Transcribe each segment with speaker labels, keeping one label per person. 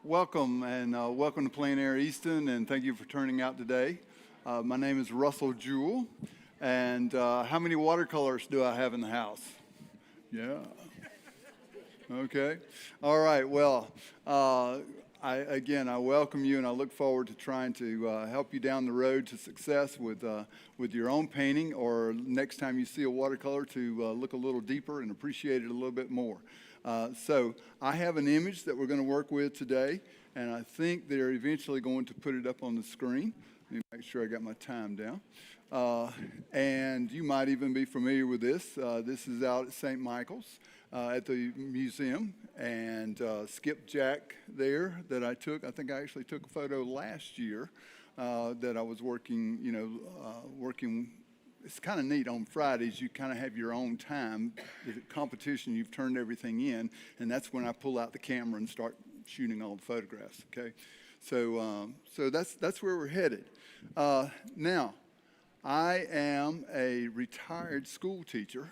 Speaker 1: Welcome, and welcome to Plein Easton, and thank you for turning out today. My name is Jewell, and how many watercolors do I have in the house? Yeah. Okay. All right. Well, I welcome you, and I look forward to trying to help you down the road to success with your own painting, or next time you see a watercolor to look a little deeper and appreciate it a little bit more. So I have an image that we're going to work with today, and I think they're eventually going to put it up on the screen. Let me make sure I got my time down. And you might even be familiar with this. This is out at St. Michael's at the museum, and skipjack there that I took. I think I actually took a photo last year that I was working, working. It's kind of neat. On Fridays, you kind of have your own time. The competition, you've turned everything in, and that's when I pull out the camera and start shooting all the photographs, okay? So that's where we're headed. Now, I am a retired school teacher,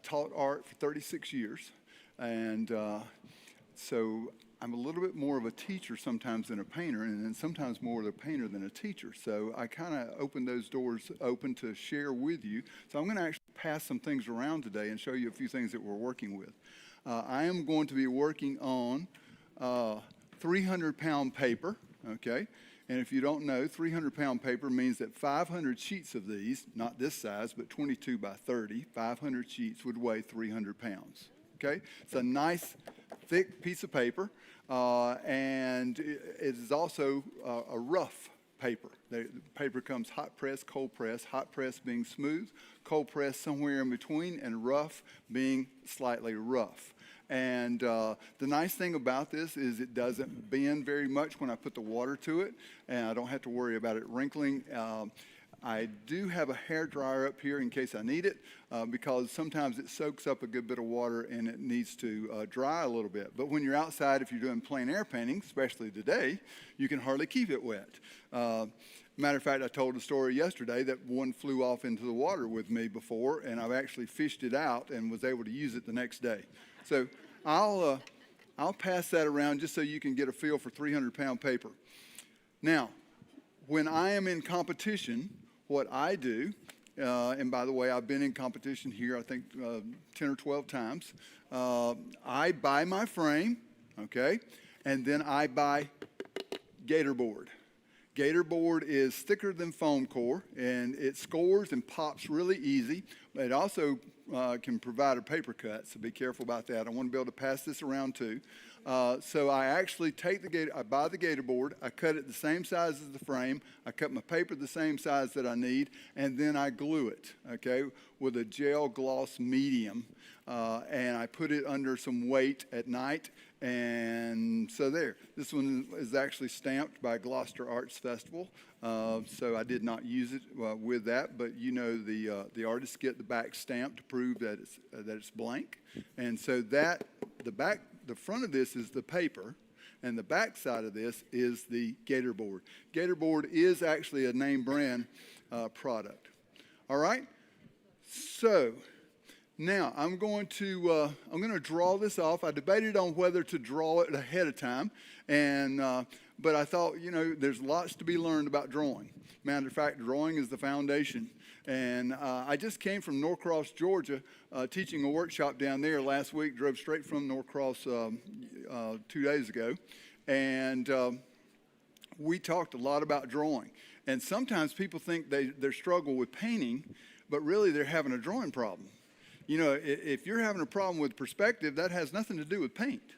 Speaker 1: taught art for 36 years, and so I'm a little bit more of a teacher sometimes than a painter, and then sometimes more of a painter than a teacher. So I kind of open those doors open to share with you. So I'm going to actually pass some things around today and show you a few things that we're working with. I am going to be working on 300-pound paper, okay? And if you don't know, 300-pound paper means that 500 sheets of these, not this size, but 22 by 30, 500 sheets would weigh 300 pounds, okay? It's a nice, thick piece of paper. And it is also a rough paper. The paper comes hot press, cold press, hot press being smooth, cold press somewhere in between, and rough being slightly rough. And the nice thing about this is it doesn't bend very much when I put the water to it, and I don't have to worry about it wrinkling. I do have a hair dryer up here in case I need it, because sometimes it soaks up a good bit of water and it needs to dry a little bit. But when you're outside, if you're doing plein air painting, especially today, you can hardly keep it wet. Matter of fact, I told a story yesterday that one flew off into the water with me before, and I've actually fished it out and was able to use it the next day. So I'll pass that around just so you can get a feel for 300-pound paper. Now, when I am in competition, what I do, and by the way, I've been in competition here, I think 10 or 12 times. I buy my frame, okay, and then I buy gator board. Gator board is thicker than foam core, and it scores and pops really easy. It also can provide a paper cut, so be careful about that. I want to be able to pass this around too. So I actually I buy the gator board, I cut it the same size as the frame, I cut my paper the same size that I need, and then I glue it, okay, with a gel gloss medium, and I put it under some weight at night, and so there. This one is actually stamped by Gloucester Arts Festival, so I did not use it with that, but you know the artists get the back stamp to prove that it's blank, and so that the front of this is the paper, and the back side of this is the gator board. Gator board is actually a name brand product. All right, so now I'm going to draw this off. I debated on whether to draw it ahead of time, but I thought, there's lots to be learned about drawing. Matter of fact, drawing is the foundation. And I just came from Norcross, Georgia, teaching a workshop down there last week. Drove straight from Norcross 2 days ago. And we talked a lot about drawing. And sometimes people think they struggle with painting, but really they're having a drawing problem. If you're having a problem with perspective, that has nothing to do with paint.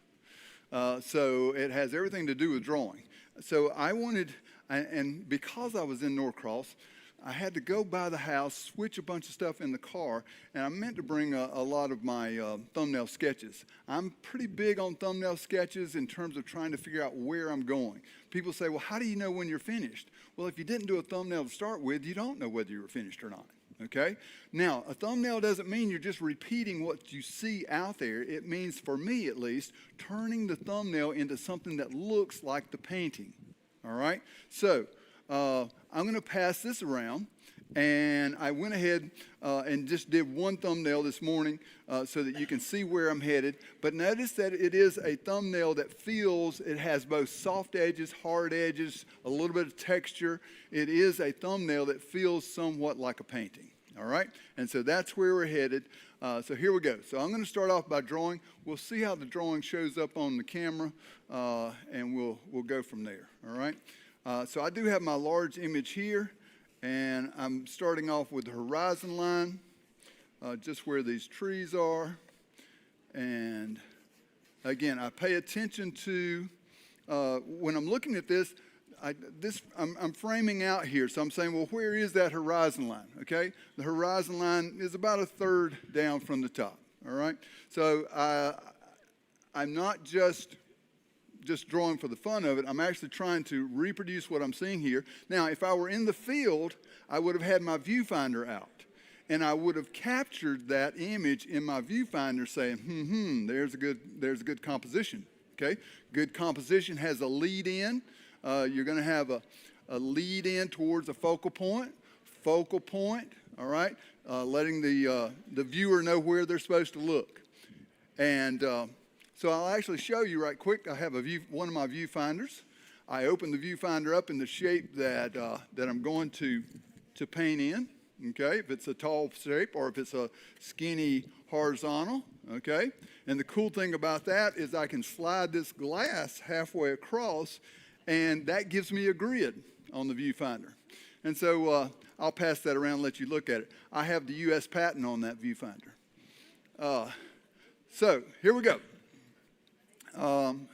Speaker 1: So it has everything to do with drawing. So I wanted, and because I was in Norcross, I had to go by the house, switch a bunch of stuff in the car, and I meant to bring a lot of my thumbnail sketches. I'm pretty big on thumbnail sketches in terms of trying to figure out where I'm going. People say, well, how do you know when you're finished? Well, if you didn't do a thumbnail to start with, you don't know whether you're finished or not. Okay? Now, a thumbnail doesn't mean you're just repeating what you see out there. It means, for me at least, turning the thumbnail into something that looks like the painting. All right? So I'm going to pass this around. And I went ahead and just did one thumbnail this morning so that you can see where I'm headed. But notice that it is a thumbnail that feels, it has both soft edges, hard edges, a little bit of texture. It is a thumbnail that feels somewhat like a painting, all right? And so that's where we're headed. So here we go. So I'm going to start off by drawing. We'll see how the drawing shows up on the camera, and we'll go from there, all right? So I do have my large image here. And I'm starting off with the horizon line, just where these trees are. And again, I pay attention to, when I'm looking at this, I'm framing out here. So I'm saying, well, where is that horizon line, okay? The horizon line is about a third down from the top, all right? So I'm not just drawing for the fun of it. I'm actually trying to reproduce what I'm seeing here. Now, if I were in the field, I would have had my viewfinder out. And I would have captured that image in my viewfinder saying, there's a good composition, okay? Good composition has a lead in. You're going to have a lead in towards a focal point, all right? Letting the viewer know where they're supposed to look. And so I'll actually show you right quick. I have one of my viewfinders. I open the viewfinder up in the shape that I'm going to paint in, okay? If it's a tall shape or if it's a skinny horizontal, okay? And the cool thing about that is I can slide this glass halfway across, and that gives me a grid on the viewfinder. And so I'll pass that around and let you look at it. I have the U.S. patent on that viewfinder. So here we go. I'm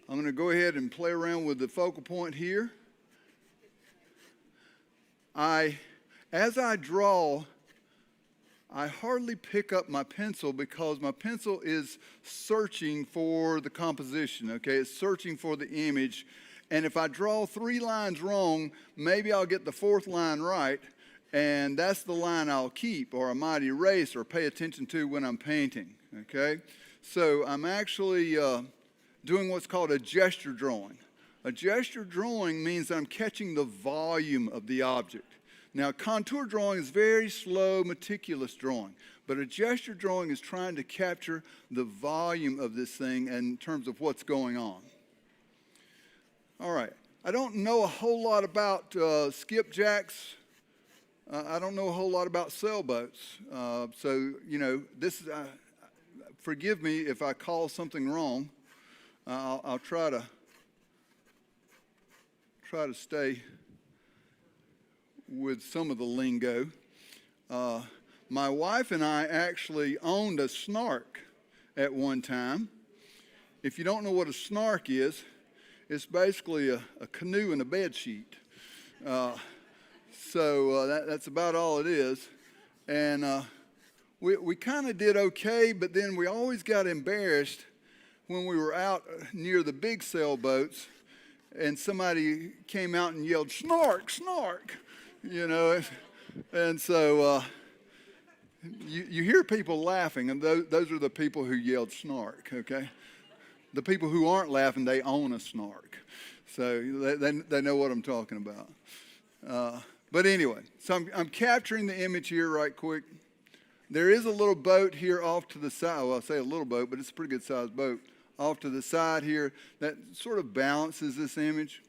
Speaker 1: going to go ahead and play around with the focal point here. As I draw, I hardly pick up my pencil because my pencil is searching for the composition, okay? It's searching for the image. And if I draw 3 lines wrong, maybe I'll get the 4th line right, and that's the line I'll keep or I might erase or pay attention to when I'm painting, okay? So I'm actually doing what's called a gesture drawing. A gesture drawing means I'm catching the volume of the object. Now, contour drawing is very slow, meticulous drawing, but a gesture drawing is trying to capture the volume of this thing in terms of what's going on. All right. I don't know a whole lot about skipjacks. I don't know a whole lot about sailboats. So, this is... forgive me if I call something wrong. I'll try to stay with some of the lingo. My wife and I actually owned a snark at one time. If you don't know what a snark is, it's basically a canoe and a bed sheet. So that's about all it is. And we kind of did okay, but then we always got embarrassed when we were out near the big sailboats and somebody came out and yelled, "Snark, snark," And so you hear people laughing, and those are the people who yelled snark, okay? The people who aren't laughing, they own a snark. So they know what I'm talking about. But anyway, so I'm capturing the image here right quick. There is a little boat here off to the side. Well, I say a little boat, but it's a pretty good sized boat off to the side here that sort of balances this image.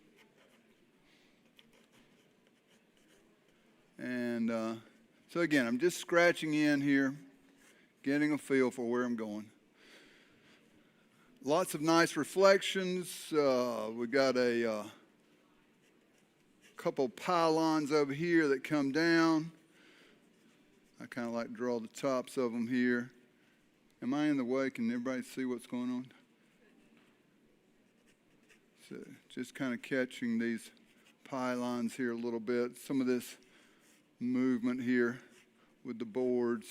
Speaker 1: And so again, I'm just scratching in here, getting a feel for where I'm going. Lots of nice reflections. We got a couple pylons over here that come down. I kind of like to draw the tops of them here. Am I in the way? Can everybody see what's going on? So just kind of catching these pylons here a little bit. Some of this movement here with the boards.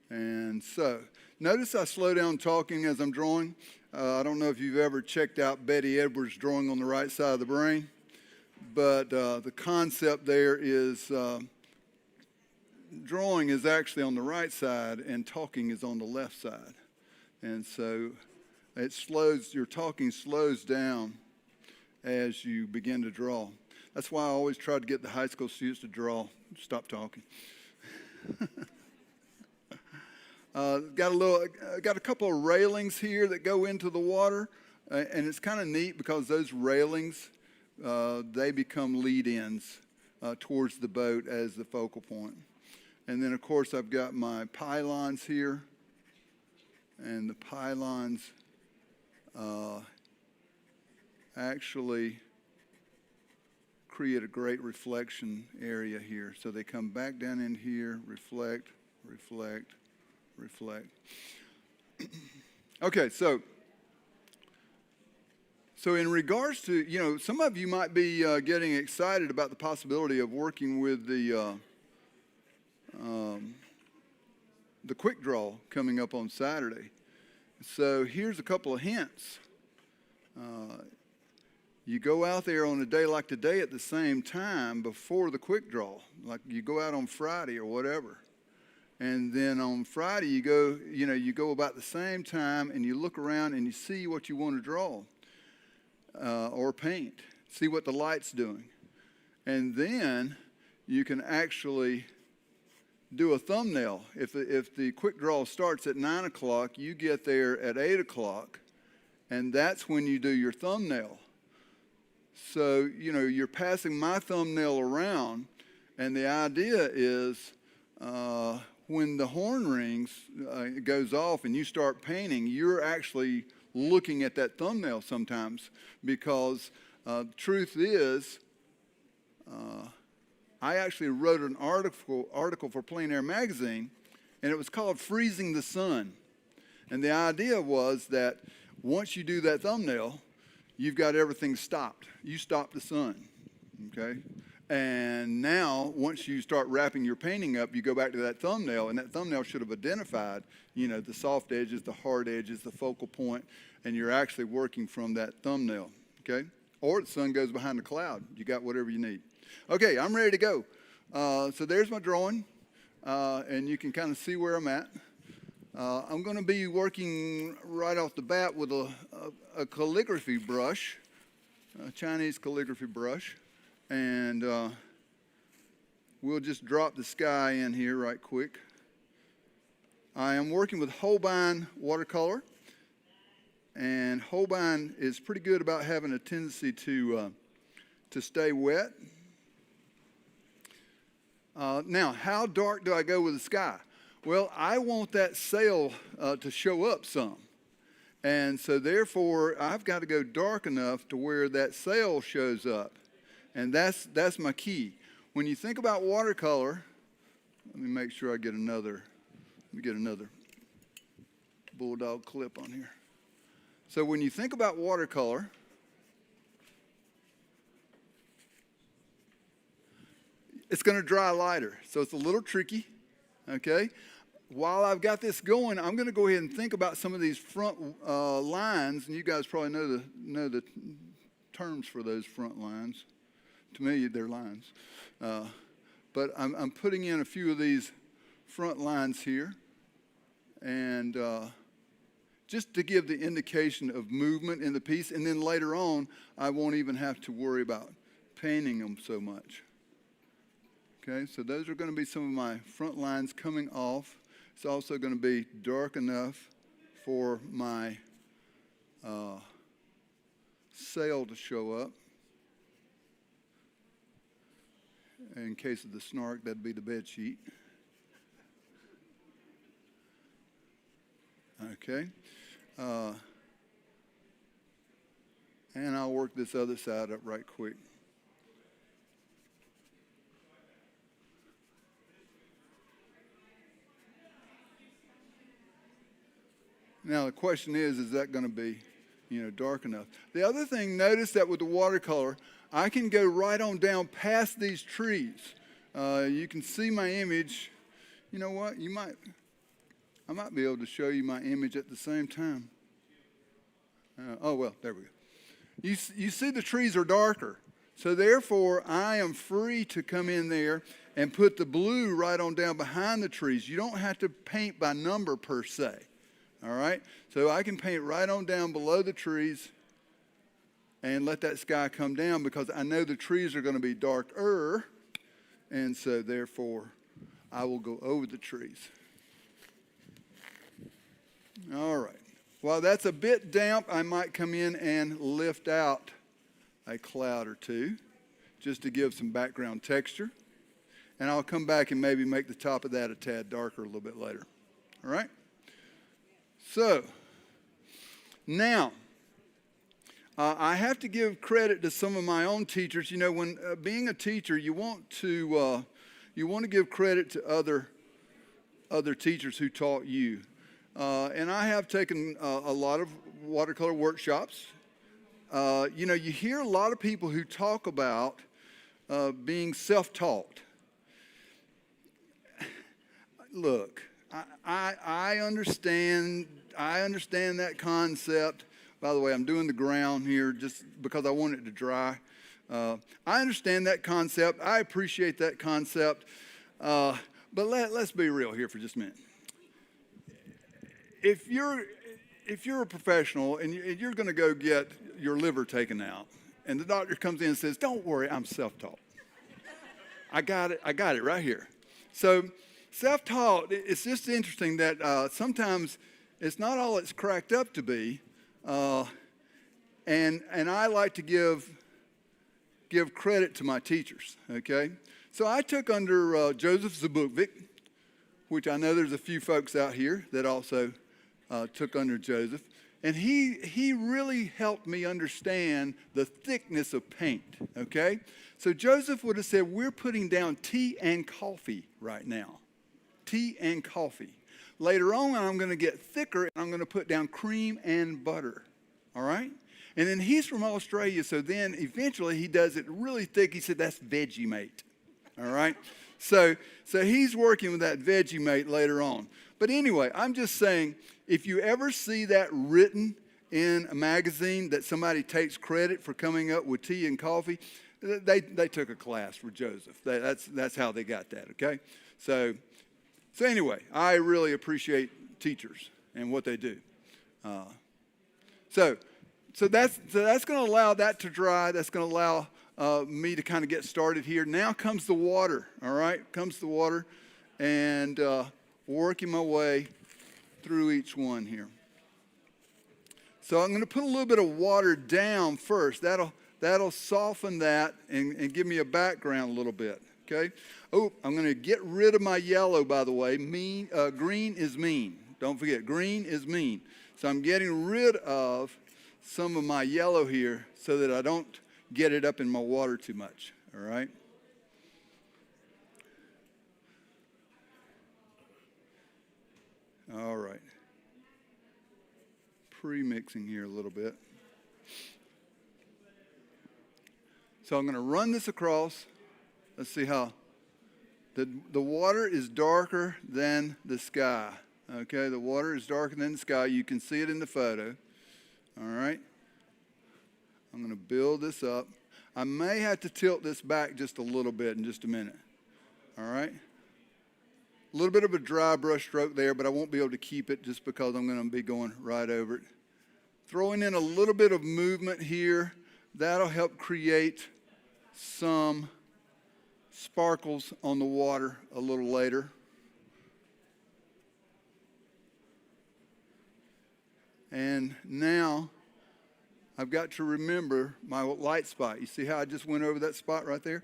Speaker 1: And so, notice I slow down talking as I'm drawing. I don't know if you've ever checked out Betty Edwards' drawing on the right side of the brain, but the concept there is drawing is actually on the right side and talking is on the left side. And so, your talking slows down as you begin to draw. That's why I always try to get the high school students to draw. Stop talking. Got a couple of railings here that go into the water, and it's kind of neat because those railings, they become lead-ins towards the boat as the focal point. And then, of course, I've got my pylons here, and the pylons actually create a great reflection area here. So they come back down in here, reflect, reflect, reflect. Okay, so in regards to, some of you might be getting excited about the possibility of working with the quick draw coming up on Saturday. So here's a couple of hints. You go out there on a day like today at the same time before the quick draw, like you go out on Friday or whatever. And then on Friday you go about the same time and you look around and you see what you want to draw or paint, see what the light's doing. And then you can actually do a thumbnail. If the quick draw starts at 9 o'clock, you get there at 8 o'clock, and that's when you do your thumbnail. So, you're passing my thumbnail around, and the idea is when the horn rings, it goes off and you start painting, you're actually looking at that thumbnail sometimes because the truth is, I actually wrote an article for Plein magazine, and it was called Freezing the Sun. And the idea was that once you do that thumbnail, you've got everything stopped. You stop the sun, okay? And now, once you start wrapping your painting up, you go back to that thumbnail, and that thumbnail should have identified, the soft edges, the hard edges, the focal point, and you're actually working from that thumbnail, okay? Or the sun goes behind the cloud. You got whatever you need. Okay, I'm ready to go. So there's my drawing, and you can kind of see where I'm at. I'm going to be working right off the bat with a calligraphy brush, a Chinese calligraphy brush, and we'll just drop the sky in here right quick. I am working with Holbein watercolor, and Holbein is pretty good about having a tendency to stay wet. Now, how dark do I go with the sky? Well, I want that sail to show up some. And so therefore, I've got to go dark enough to where that sail shows up. And that's my key. When you think about watercolor, let me make sure I get another bulldog clip on here. So when you think about watercolor, it's going to dry lighter. So it's a little tricky, okay? While I've got this going, I'm going to go ahead and think about some of these front lines, and you guys probably know the terms for those front lines. To me, they're lines. But I'm putting in a few of these front lines here, and just to give the indication of movement in the piece, and then later on, I won't even have to worry about painting them so much. Okay, so those are going to be some of my front lines coming off. It's also going to be dark enough for my sail to show up. In case of the snark, that'd be the bed sheet. Okay. And I'll work this other side up right quick. Now, the question is that going to be, dark enough? The other thing, notice that with the watercolor, I can go right on down past these trees. You can see my image. You know what? I might be able to show you my image at the same time. There we go. You see the trees are darker. So therefore, I am free to come in there and put the blue right on down behind the trees. You don't have to paint by number per se. all right? So I can paint right on down below the trees and let that sky come down because I know the trees are going to be darker, and so therefore I will go over the trees. All right. While that's a bit damp, I might come in and lift out a cloud or two just to give some background texture. And I'll come back and maybe make the top of that a tad darker a little bit later. All right? So, now, I have to give credit to some of my own teachers. You know, when being a teacher, you want to give credit to other teachers who taught you. And I have taken a lot of watercolor workshops. You know, you hear a lot of people who talk about being self-taught. Look, I understand that concept. By the way, I'm doing the ground here just because I want it to dry. I understand that concept. I appreciate that concept. But let's be real here for just a minute. If you're a professional and you're going to go get your liver taken out, and the doctor comes in and says, "Don't worry, I'm self-taught. I got it right here." So self-taught, it's just interesting that sometimes it's not all it's cracked up to be, and I like to give credit to my teachers. Okay, so I took under Joseph Zbukvic, which I know there's a few folks out here that also took under Joseph, and he really helped me understand the thickness of paint. Okay, so Joseph would have said, "We're putting down tea and coffee right now." Tea and coffee. Later on, I'm going to get thicker, and I'm going to put down cream and butter. All right? And then he's from Australia, so then eventually he does it really thick. He said, "That's Vegemite." All right? So he's working with that Vegemite later on. But anyway, I'm just saying, if you ever see that written in a magazine that somebody takes credit for coming up with tea and coffee, they took a class for Joseph. That's how they got that, okay? So anyway, I really appreciate teachers and what they do. So that's going to allow that to dry. That's going to allow me to kind of get started here. Now comes the water, all right? Comes the water, and working my way through each one here. So I'm going to put a little bit of water down first. That'll soften that and give me a background a little bit, okay? Oh, I'm going to get rid of my yellow, by the way. Green is mean. Don't forget, green is mean. So I'm getting rid of some of my yellow here so that I don't get it up in my water too much, all right? All right. Pre-mixing here a little bit. So I'm going to run this across. Let's see how. The water is darker than the sky. Okay, the water is darker than the sky. You can see it in the photo. All right. I'm going to build this up. I may have to tilt this back just a little bit in just a minute. All right. A little bit of a dry brush stroke there, but I won't be able to keep it just because I'm going to be going right over it. Throwing in a little bit of movement here. That'll help create some sparkles on the water a little later. And now I've got to remember my light spot. You see how I just went over that spot right there?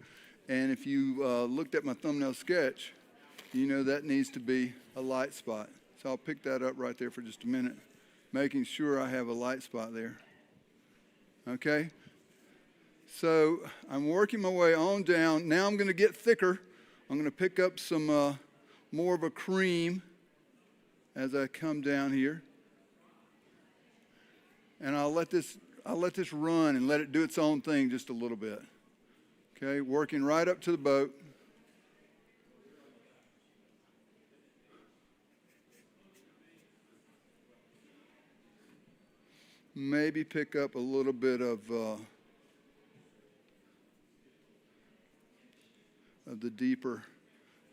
Speaker 1: And if you looked at my thumbnail sketch, you know that needs to be a light spot. So I'll pick that up right there for just a minute, making sure I have a light spot there. Okay? So I'm working my way on down. Now I'm going to get thicker. I'm going to pick up some more of a cream as I come down here. And I'll let this run and let it do its own thing just a little bit. Okay, working right up to the boat. Maybe pick up a little bit of the deeper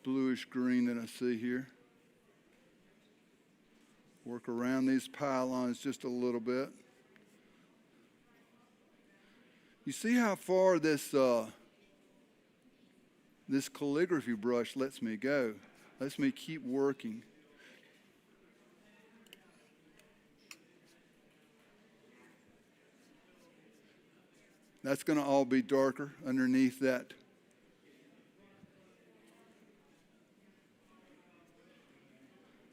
Speaker 1: bluish green that I see here. Work around these pylons just a little bit. You see how far this this calligraphy brush lets me go, lets me keep working. That's going to all be darker underneath that.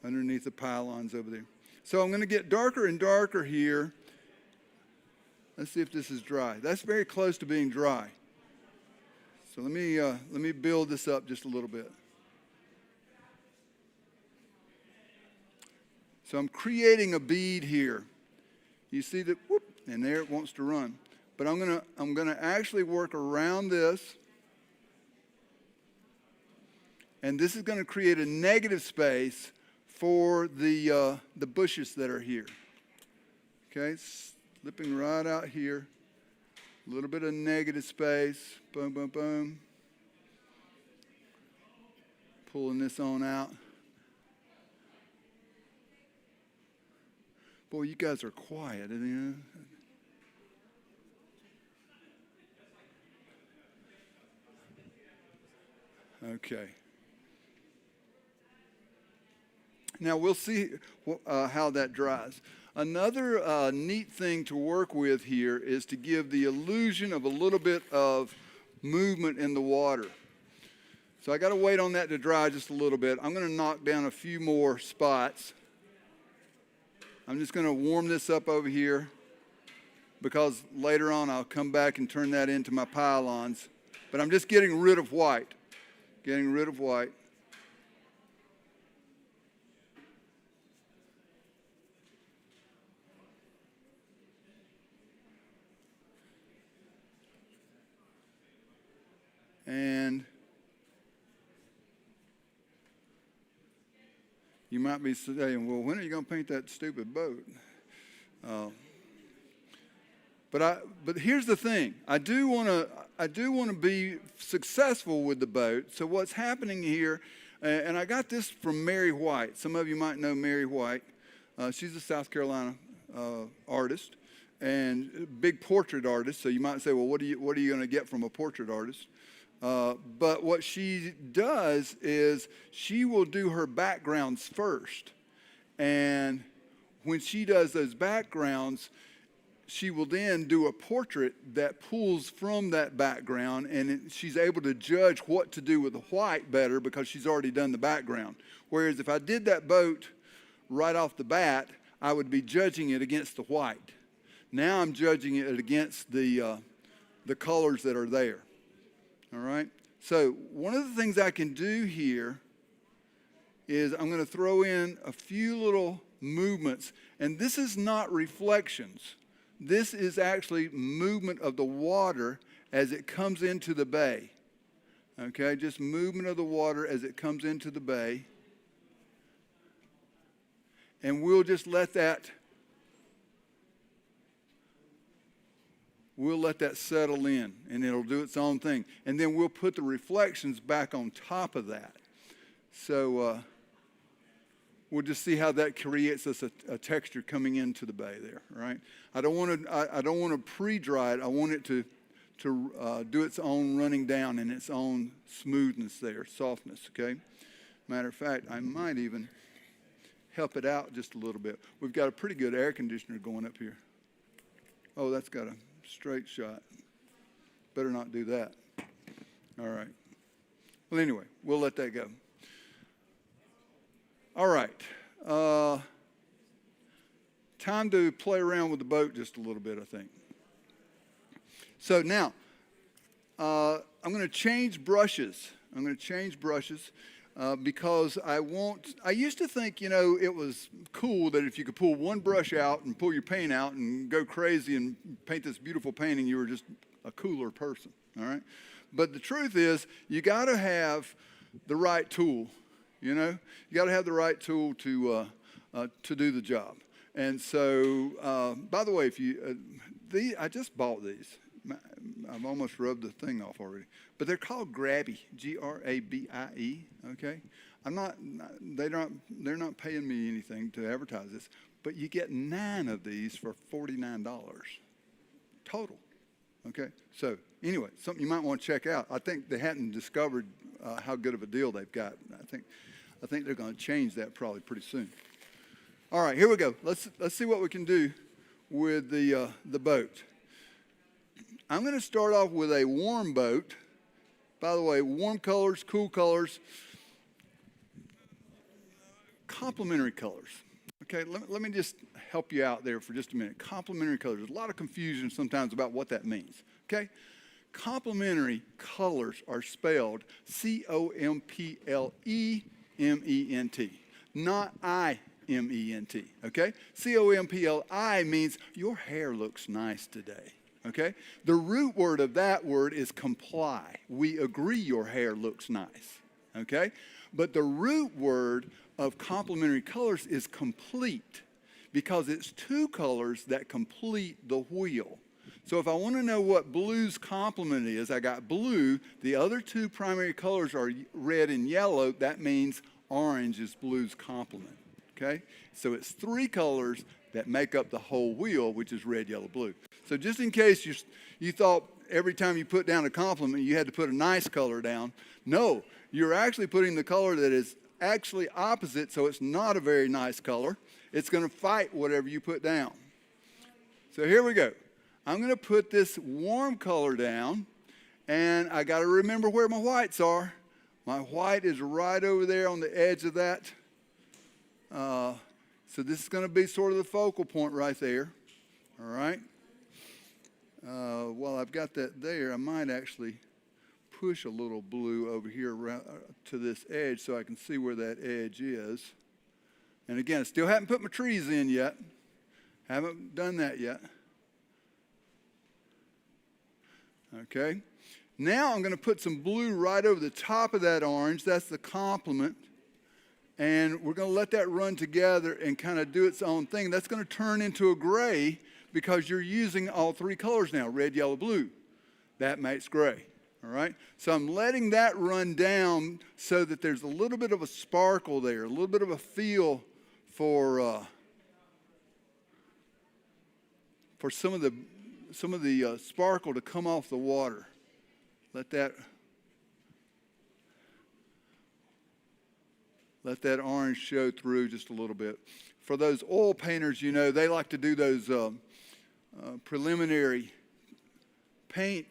Speaker 1: Underneath the pylons over there. So I'm going to get darker and darker here. Let's see if this is dry. That's very close to being dry. So let me build this up just a little bit. So I'm creating a bead here. You see that, whoop, and there it wants to run. But I'm gonna actually work around this, and this is going to create a negative space for the bushes that are here. Okay, slipping right out here, a little bit of negative space. Boom, boom, boom. Pulling this on out. Boy, you guys are quiet, you know. Okay. Now we'll see how that dries. Another neat thing to work with here is to give the illusion of a little bit of movement in the water. So I got to wait on that to dry just a little bit. I'm going to knock down a few more spots. I'm just going to warm this up over here because later on I'll come back and turn that into my pylons. But I'm just getting rid of white. Getting rid of white. And you might be saying, well, when are you going to paint that stupid boat? But here's the thing. I do want to be successful with the boat. So what's happening here, and I got this from Mary White. Some of you might know Mary White. She's a South Carolina artist and big portrait artist. So you might say, well, what are you going to get from a portrait artist? But what she does is she will do her backgrounds first. And when she does those backgrounds, she will then do a portrait that pulls from that background, and she's able to judge what to do with the white better because she's already done the background. Whereas if I did that boat right off the bat, I would be judging it against the white. Now I'm judging it against the colors that are there. All right? So one of the things I can do here is I'm going to throw in a few little movements, and this is not reflections. This is actually movement of the water as it comes into the bay. Okay, just movement of the water as it comes into the bay. And we'll just let that settle in, and it'll do its own thing. And then we'll put the reflections back on top of that. So we'll just see how that creates us a texture coming into the bay there, right? I don't want to pre-dry it. I want it to do its own running down and its own smoothness there, softness, okay? Matter of fact, I might even help it out just a little bit. We've got a pretty good air conditioner going up here. Oh, that's got a straight shot. Better not do that. All right. Well, anyway, we'll let that go. All right. Time to play around with the boat just a little bit, I think. So now, I'm going to change brushes. Because I used to think, it was cool that if you could pull one brush out and pull your paint out and go crazy and paint this beautiful painting, you were just a cooler person, all right? But the truth is, you got to have the right tool, You got to have the right tool to do the job. And so, by the way, I just bought these. I've almost rubbed the thing off already. But they're called Grabby, Grabie. Okay, they're not paying me anything to advertise this, but you get 9 of these for $49 total. Okay, so anyway, something you might want to check out. I think they hadn't discovered how good of a deal they've got. I think they're going to change that probably pretty soon. All right, here we go. Let's see what we can do with the boat. I'm going to start off with a warm boat. By the way, warm colors, cool colors, complementary colors. Okay, let me just help you out there for just a minute. Complementary colors. There's a lot of confusion sometimes about what that means. Okay, complementary colors are spelled C-O-M-P-L-E-M-E-N-T, not I-M-E-N-T. Okay, C-O-M-P-L-I means your hair looks nice today. Okay? The root word of that word is comply. We agree your hair looks nice. Okay? But the root word of complementary colors is complete, because it's 2 colors that complete the wheel. So if I want to know what blue's complement is, I got blue. The other 2 primary colors are red and yellow. That means orange is blue's complement. Okay? So it's 3 colors that make up the whole wheel, which is red, yellow, blue. So just in case you thought every time you put down a complement you had to put a nice color down, no, you're actually putting the color that is actually opposite, so it's not a very nice color. It's going to fight whatever you put down. So here we go. I'm going to put this warm color down, and I got to remember where my whites are. My white is right over there on the edge of that. So this is going to be sort of the focal point right there. All right. While I've got that there, I might actually push a little blue over here around, to this edge so I can see where that edge is. And again, I still haven't put my trees in yet. Haven't done that yet. Okay. Now I'm going to put some blue right over the top of that orange. That's the complement. And we're going to let that run together and kind of do its own thing. That's going to turn into a gray because you're using all 3 colors now, red, yellow, blue. That makes gray, all right? So I'm letting that run down so that there's a little bit of a sparkle there, a little bit of a feel for some of the sparkle to come off the water. Let that orange show through just a little bit. For those oil painters, you know, they like to do those preliminary paint,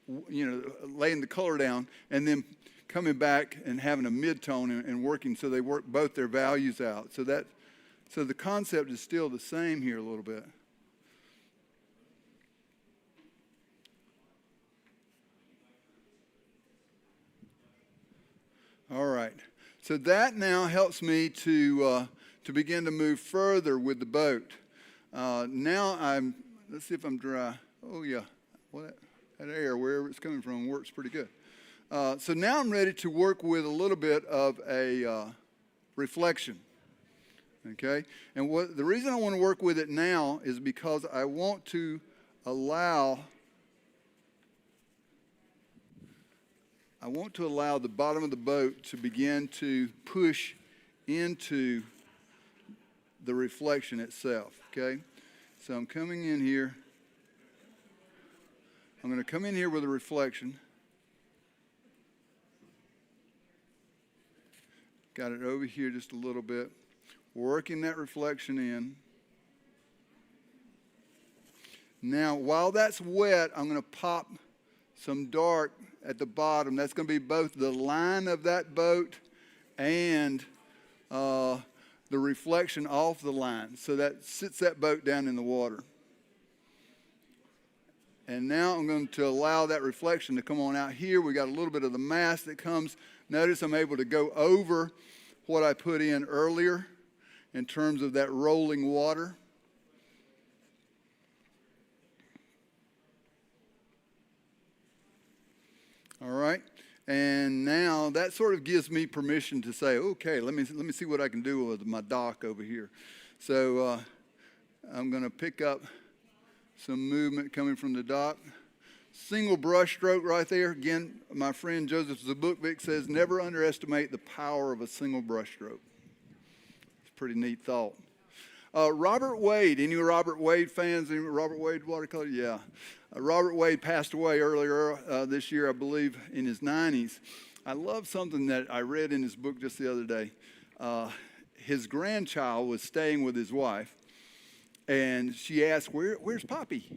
Speaker 1: laying the color down and then coming back and having a mid-tone and working, so they work both their values out. So the concept is still the same here a little bit. All right. So that now helps me to begin to move further with the boat. Let's see if I'm dry. Oh, yeah. Well, that air, wherever it's coming from, works pretty good. So now I'm ready to work with a little bit of a reflection. Okay? And the reason I want to work with it now is because I want to allow the bottom of the boat to begin to push into the reflection itself, okay? So I'm coming in here. I'm going to come in here with a reflection. Got it over here just a little bit. Working that reflection in. Now, while that's wet, I'm going to pop some dark at the bottom. That's going to be both the line of that boat and the reflection off the line. So that sits that boat down in the water. And now I'm going to allow that reflection to come on out here. We got a little bit of the mass that comes. Notice I'm able to go over what I put in earlier in terms of that rolling water. All right, and now that sort of gives me permission to say, okay, let me see what I can do with my dock over here. So I'm going to pick up Some movement coming from the dock. Single brush stroke right there. Again, my friend Joseph Zabukvik says, never underestimate the power of a single brush stroke. It's a pretty neat thought. Robert Wade, any Robert Wade fans? Any Robert Wade watercolor? Yeah. Robert Wade passed away earlier this year, I believe, in his 90s. I love something that I read in his book just the other day. His grandchild was staying with his wife, and she asked, "Where's Poppy?"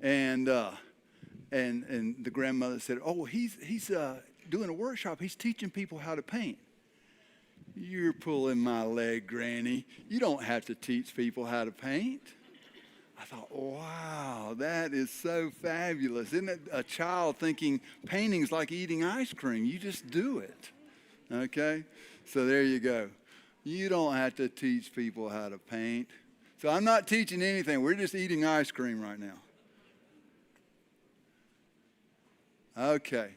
Speaker 1: And the grandmother said, "Oh, he's doing a workshop. He's teaching people how to paint." You're pulling my leg, Granny. You don't have to teach people how to paint. I thought, wow, that is so fabulous. Isn't it a child thinking painting's like eating ice cream? You just do it. Okay? So there you go. You don't have to teach people how to paint. So I'm not teaching anything. We're just eating ice cream right now. Okay.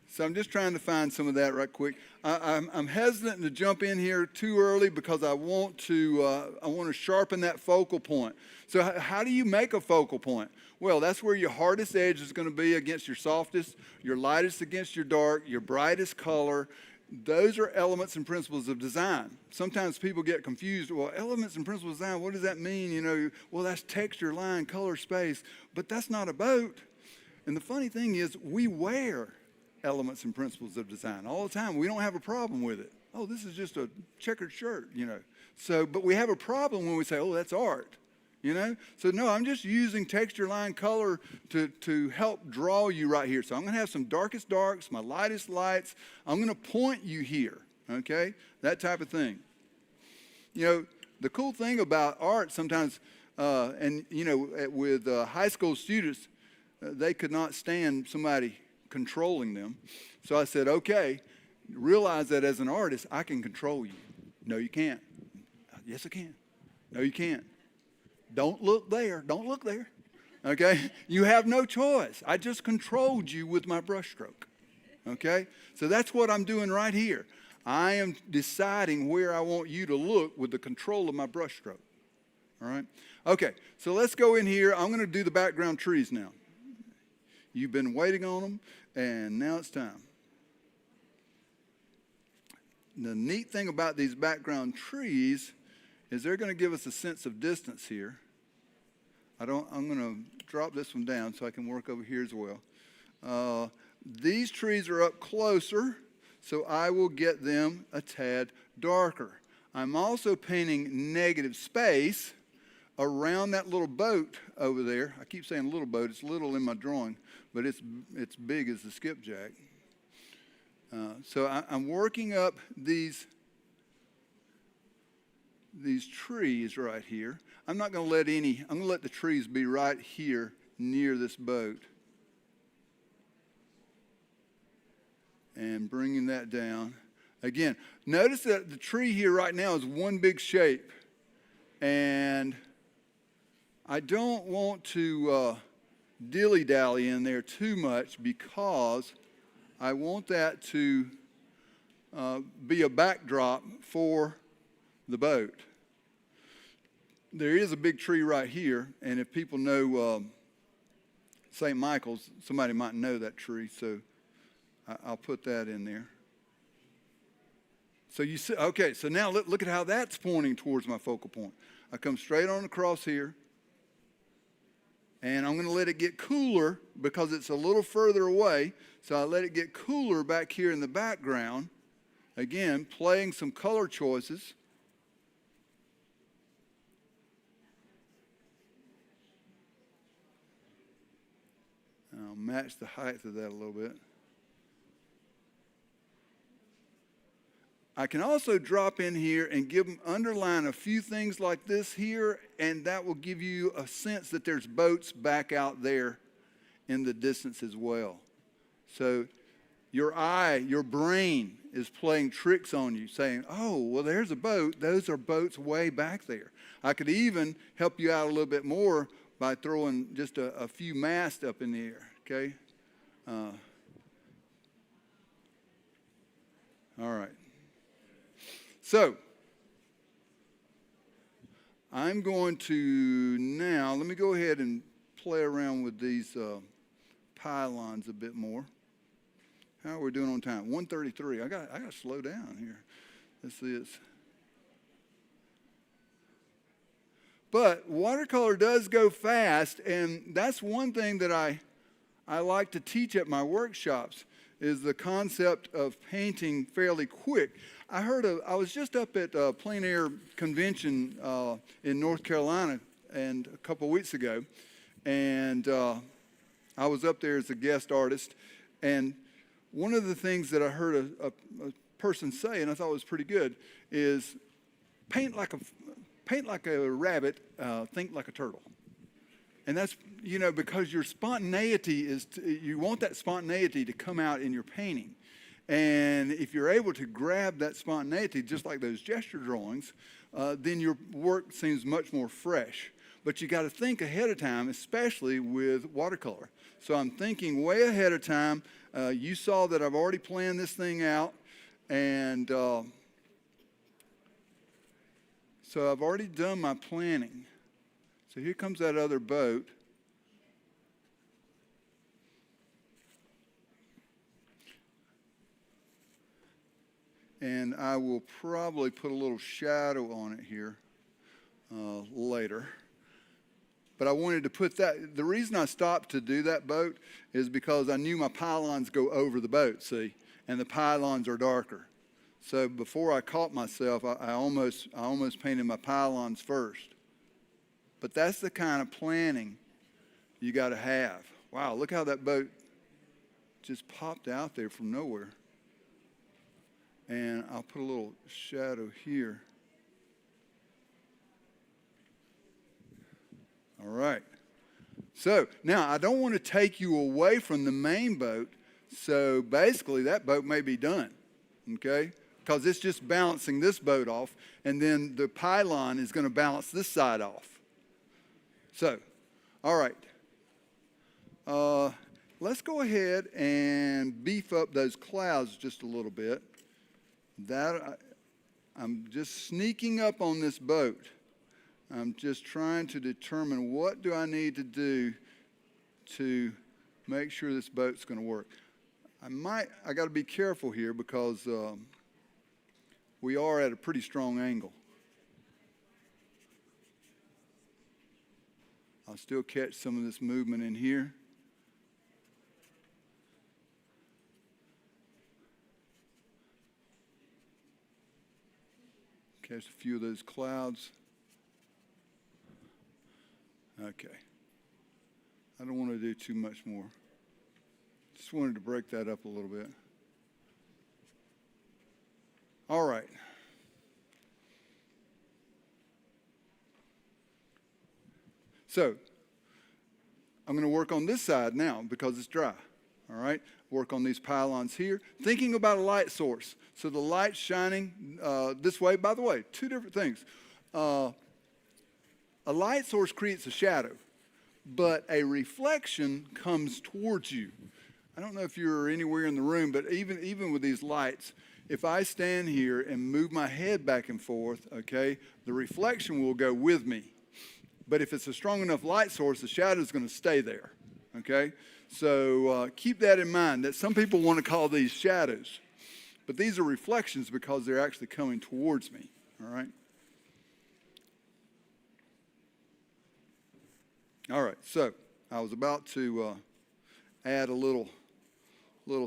Speaker 1: So I'm just trying to find some of that right quick. I'm hesitant to jump in here too early because I want to sharpen that focal point. So how do you make a focal point? Well, that's where your hardest edge is going to be against your softest, your lightest against your dark, your brightest color. Those are elements and principles of design. Sometimes people get confused. Well, elements and principles of design, what does that mean? You know, well, that's texture, line, color, space. But that's not a boat. And the funny thing is, we wear elements and principles of design all the time. We don't have a problem with it. Oh, this is just a checkered shirt, you know. So, but we have a problem when we say, oh, that's art, you know. So no, I'm just using texture, line, color to help draw you right here. So I'm going to have some darkest darks, my lightest lights. I'm going to point you here, okay, that type of thing. You know, the cool thing about art sometimes, and you know, with high school students, they could not stand somebody controlling them. So I said, okay, realize that as an artist, I can control you. No, you can't. Yes, I can. No, you can't. Don't look there. Don't look there. Okay? You have no choice. I just controlled you with my brushstroke. Okay? So that's what I'm doing right here. I am deciding where I want you to look with the control of my brushstroke. All right? Okay, so let's go in here. I'm going to do the background trees now. You've been waiting on them, and now it's time. The neat thing about these background trees is they're going to give us a sense of distance here. I'm going to drop this one down so I can work over here as well. These trees are up closer, so I will get them a tad darker. I'm also painting negative space around that little boat over there. I keep saying little boat. It's little in my drawing, but it's big as the skipjack. So I'm working up these trees right here. I'm not going to let I'm going to let the trees be right here near this boat. And bringing that down. Again, notice that the tree here right now is one big shape. And I don't want to dilly-dally in there too much because I want that to be a backdrop for the boat. There is a big tree right here, and if people know St. Michael's, somebody might know that tree, so I'll put that in there. So you see, okay, so now look at how that's pointing towards my focal point. I come straight on across here. And I'm going to let it get cooler because it's a little further away. So I let it get cooler back here in the background. Again, playing some color choices. I'll match the height of that a little bit. I can also drop in here and underline a few things like this here, and that will give you a sense that there's boats back out there in the distance as well. So your eye, your brain is playing tricks on you, saying, oh, well, there's a boat. Those are boats way back there. I could even help you out a little bit more by throwing just a few masts up in the air, okay? All right. So, I'm going to now, let me go ahead and play around with these pylons a bit more. How are we doing on time? 1:33. I got to slow down here. Let's see. But watercolor does go fast, and that's one thing that I like to teach at my workshops is the concept of painting fairly quick. I was just up at a Plein Air convention in North Carolina and a couple weeks ago, and I was up there as a guest artist, and one of the things that I heard a person say, and I thought was pretty good, is paint like a rabbit, think like a turtle. And that's, because your spontaneity you want that spontaneity to come out in your painting. And if you're able to grab that spontaneity, just like those gesture drawings, then your work seems much more fresh. But you got to think ahead of time, especially with watercolor. So I'm thinking way ahead of time. You saw that I've already planned this thing out. And so I've already done my planning. So here comes that other boat. And I will probably put a little shadow on it here later. But I wanted to put that, the reason I stopped to do that boat is because I knew my pylons go over the boat, see, and the pylons are darker. So before I caught myself, I almost painted my pylons first. But that's the kind of planning you got to have. Wow, look how that boat just popped out there from nowhere. And I'll put a little shadow here. All right. So now I don't want to take you away from the main boat. So basically that boat may be done, okay? Because it's just balancing this boat off, and then the pylon is going to balance this side off. So, all right. Let's go ahead and beef up those clouds just a little bit. I'm just sneaking up on this boat. I'm just trying to determine what do I need to do to make sure this boat's going to work. I got to be careful here because we are at a pretty strong angle. I'll still catch some of this movement in here. Catch a few of those clouds. Okay. I don't want to do too much more. Just wanted to break that up a little bit. All right. So, I'm going to work on this side now because it's dry. All right? Work on these pylons here. Thinking about a light source. So the light's shining this way. By the way, two different things. A light source creates a shadow, but a reflection comes towards you. I don't know if you're anywhere in the room, but even with these lights, if I stand here and move my head back and forth, okay, the reflection will go with me. But if it's a strong enough light source, the shadow is going to stay there, okay? So keep that in mind, that some people want to call these shadows. But these are reflections because they're actually coming towards me, all right? All right, so I was about to add a little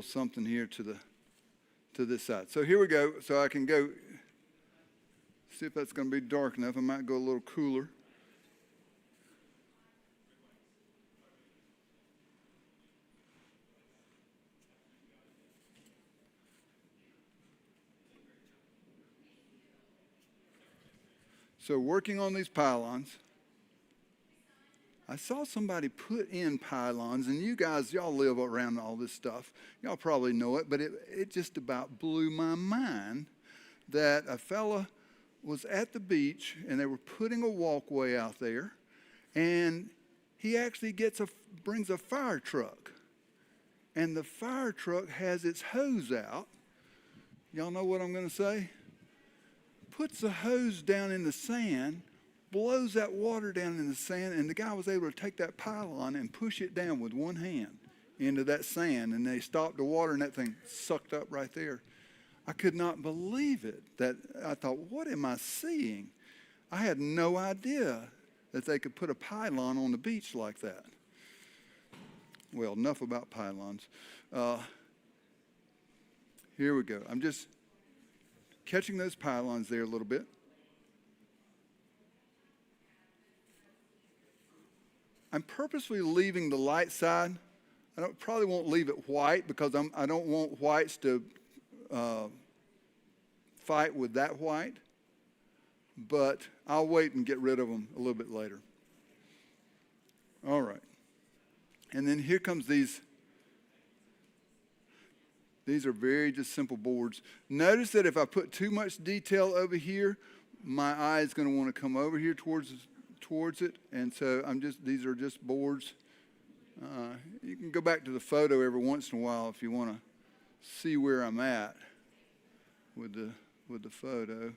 Speaker 1: something here to this side. So here we go. So I can go, see if that's going to be dark enough. I might go a little cooler. So working on these pylons, I saw somebody put in pylons, and you guys, y'all live around all this stuff. Y'all probably know it, but it just about blew my mind that a fella was at the beach, and they were putting a walkway out there, and he actually brings a fire truck, and the fire truck has its hose out. Y'all know what I'm going to say? Puts the hose down in the sand, blows that water down in the sand, and the guy was able to take that pylon and push it down with one hand into that sand, and they stopped the water, and that thing sucked up right there. I could not believe it. That I thought, what am I seeing? I had no idea that they could put a pylon on the beach like that. Well, enough about pylons. Here we go. I'm just catching those pylons there a little bit. I'm purposely leaving the light side. I probably won't leave it white because I don't want whites to fight with that white, but I'll wait and get rid of them a little bit later. All right. And then here comes these. These are very just simple boards. Notice that if I put too much detail over here, my eye is going to want to come over here towards it. And so these are just boards. You can go back to the photo every once in a while if you want to see where I'm at with the photo.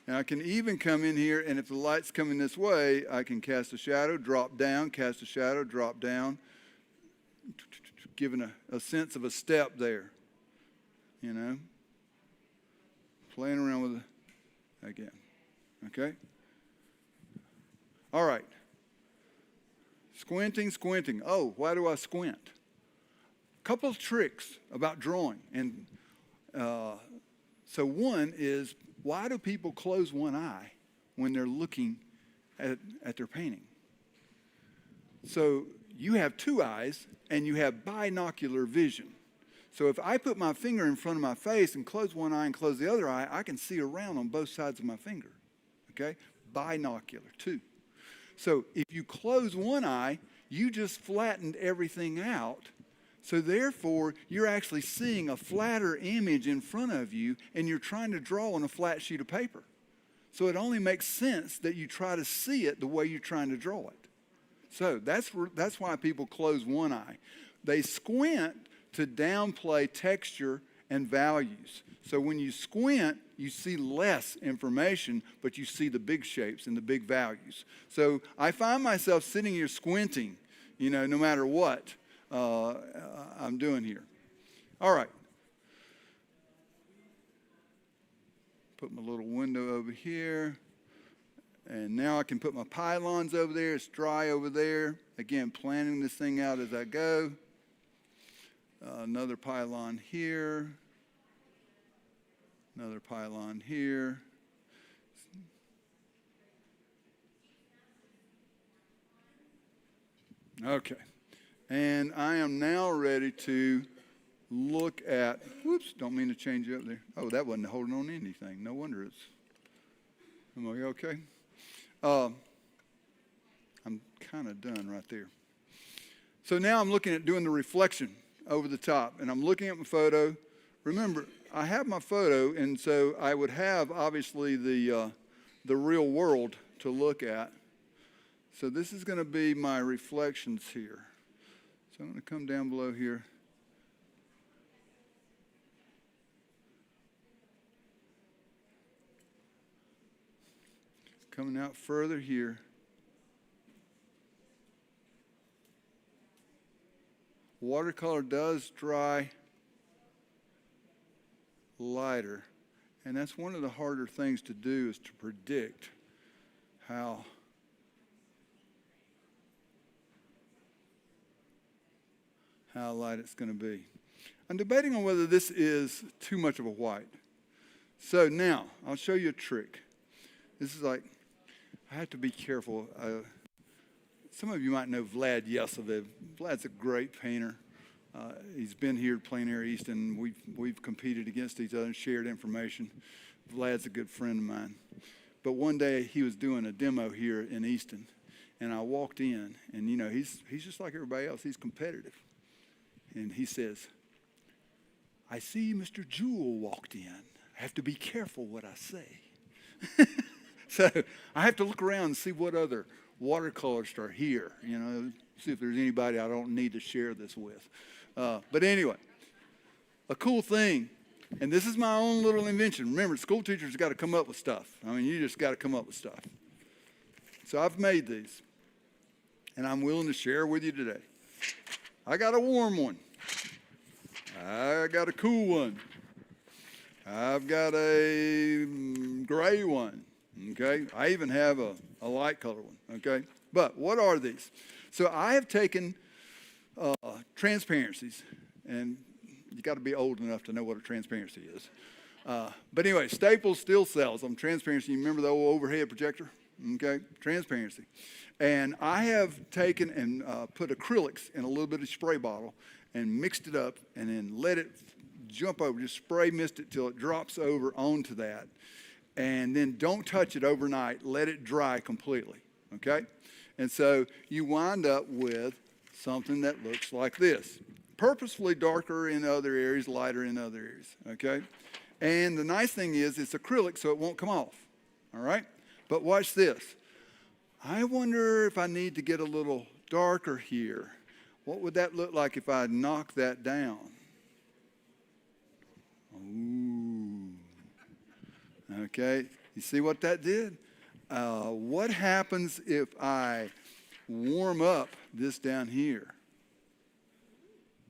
Speaker 1: And I can even come in here, and if the light's coming this way, I can cast a shadow, drop down, cast a shadow, drop down, giving a sense of a step there, you know. Playing around with it again, okay? All right. Squinting. Oh, why do I squint? A couple of tricks about drawing. And so one is, why do people close one eye when they're looking at their painting? So you have two eyes, and you have binocular vision. So if I put my finger in front of my face and close one eye and close the other eye, I can see around on both sides of my finger, okay? Binocular, two. So if you close one eye, you just flattened everything out. So therefore, you're actually seeing a flatter image in front of you, and you're trying to draw on a flat sheet of paper. So it only makes sense that you try to see it the way you're trying to draw it. So that's why people close one eye. They squint to downplay texture and values. So when you squint, you see less information, but you see the big shapes and the big values. So I find myself sitting here squinting, no matter what I'm doing here. All right. Put my little window over here. And now I can put my pylons over there. It's dry over there. Again, planning this thing out as I go. Another pylon here. Another pylon here. Okay. And I am now ready to look at, whoops, don't mean to change it up there. Oh, that wasn't holding on to anything. No wonder am I okay? I'm kind of done right there. So now I'm looking at doing the reflection over the top, and I'm looking at my photo. Remember, I have my photo, and so I would have, obviously, the real world to look at. So this is going to be my reflections here. So I'm going to come down below here. Coming out further here. Watercolor does dry lighter, and that's one of the harder things to do, is to predict how light it's going to be. I'm debating on whether this is too much of a white. So now I'll show you a trick. This is like, I have to be careful. Some of you might know Vlad Yesovic. Vlad's a great painter. He's been here at Plein, Easton. We've competed against each other and shared information. Vlad's a good friend of mine. But one day he was doing a demo here in Easton, and I walked in, and he's just like everybody else. He's competitive. And he says, "I see Mr. Jewell walked in. I have to be careful what I say." So I have to look around and see what other watercolorists are here, see if there's anybody I don't need to share this with. But anyway, a cool thing And this is my own little invention. Remember, school teachers got to come up with stuff. I mean, you just got to come up with stuff. So I've made these, and I'm willing to share with you today. I got a warm one. I got a cool one. I've got a gray one, okay? I even have a light color one, okay? But what are these? So I have taken transparencies, and you got to be old enough to know what a transparency is. But anyway, Staples still sells them. Transparency, you remember the old overhead projector? Okay, transparency. And I have taken and put acrylics in a little bit of spray bottle and mixed it up and then let it jump over, just spray mist it till it drops over onto that. And then don't touch it overnight, let it dry completely, okay? And so you wind up with something that looks like this. Purposefully darker in other areas, lighter in other areas, okay? And the nice thing is it's acrylic, so it won't come off, all right? But watch this. I wonder if I need to get a little darker here. What would that look like if I knocked that down? Ooh. Okay, you see what that did? What happens if I warm up this down here?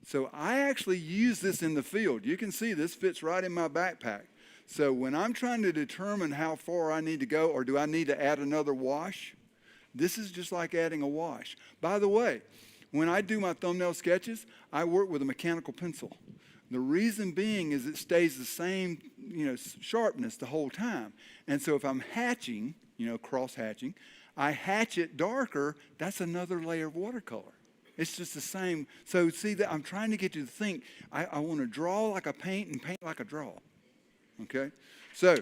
Speaker 1: So I actually use this in the field. You can see this fits right in my backpack. So when I'm trying to determine how far I need to go, or do I need to add another wash, this is just like adding a wash. By the way, when I do my thumbnail sketches, I work with a mechanical pencil. The reason being is it stays the same, sharpness the whole time. And so if I'm hatching, cross hatching, I hatch it darker, that's another layer of watercolor. It's just the same. So see, that I'm trying to get you to think, I want to draw like I paint and paint like I draw. Okay? So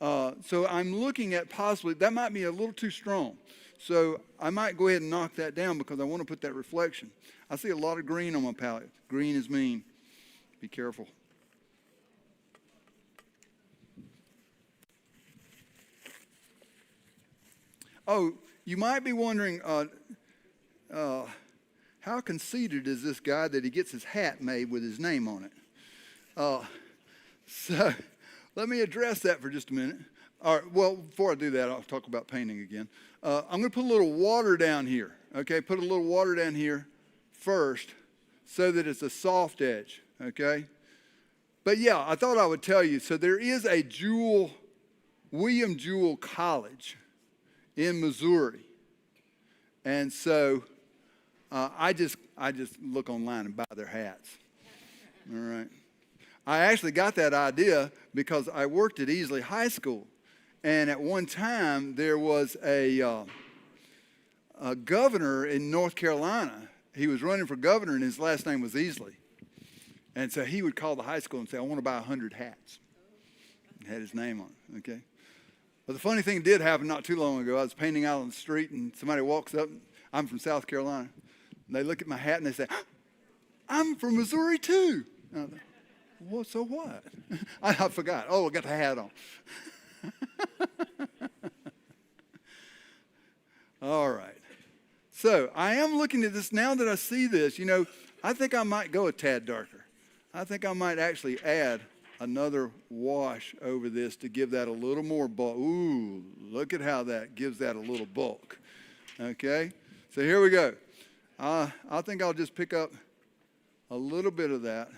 Speaker 1: I'm looking at possibly, that might be a little too strong. So I might go ahead and knock that down because I want to put that reflection. I see a lot of green on my palette. Green is mean. Be careful. Oh, you might be wondering, how conceited is this guy that he gets his hat made with his name on it? So let me address that for just a minute. All right, well, before I do that, I'll talk about painting again. I'm going to put a little water down here, okay? Put a little water down here first so that it's a soft edge, okay? But yeah, I thought I would tell you. So there is a William Jewell College in Missouri. And so I just look online and buy their hats, all right? I actually got that idea because I worked at Easley High School. And at one time, there was a governor in North Carolina. He was running for governor, and his last name was Easley. And so he would call the high school and say, I want to buy 100 hats. It had his name on it, okay? But the funny thing did happen not too long ago. I was painting out on the street, and somebody walks up. I'm from South Carolina. And they look at my hat, and they say, I'm from Missouri, too. And I thought, well, so what? I forgot. Oh, I got the hat on. All right. So I am looking at this now that I see this. I think I might go a tad darker. I think I might actually add another wash over this to give that a little more bulk. Ooh, look at how that gives that a little bulk. Okay? So here we go. I think I'll just pick up a little bit of that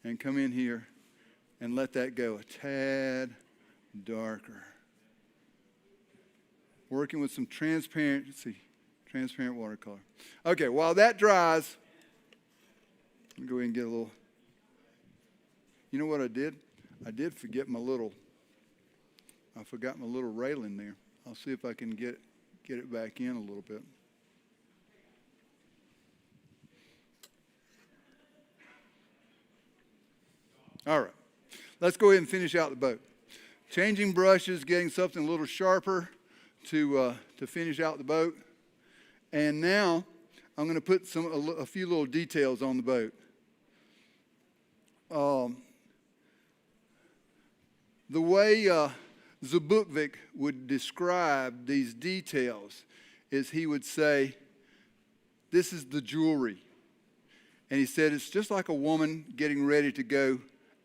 Speaker 1: and come in here and let that go a tad darker. Working with some transparent watercolor. Okay, while that dries, let me go ahead and get a little. You know what I did? I did forget I forgot my little railing there. I'll see if I can get it back in a little bit. All right, let's go ahead and finish out the boat. Changing brushes, getting something a little sharper to finish out the boat. And now I'm going to put a few little details on the boat. The way Zbukvik would describe these details is he would say, this is the jewelry. And he said, it's just like a woman getting ready to go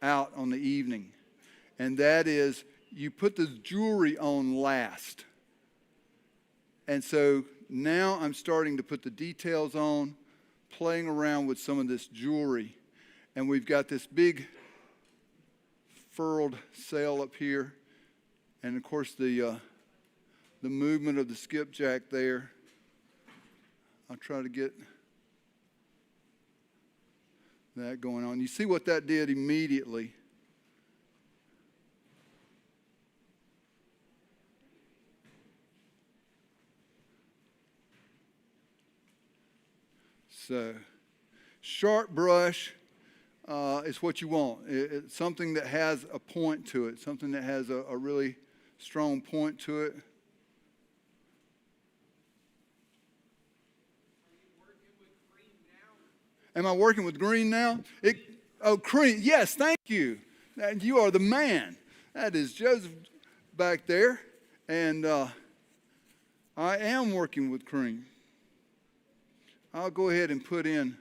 Speaker 1: out on the evening. And that is, you put the jewelry on last. And so now I'm starting to put the details on, playing around with some of this jewelry. And we've got this big furled sail up here. And of course the movement of the skipjack there. I'll try to get that going on. You see what that did immediately. So, sharp brush is what you want. It's something that has a point to it, something that has a really strong point to it. Am I working with green now? Cream. Yes, thank you. You are the man. That is Joseph back there. And I am working with cream. I'll go ahead and put in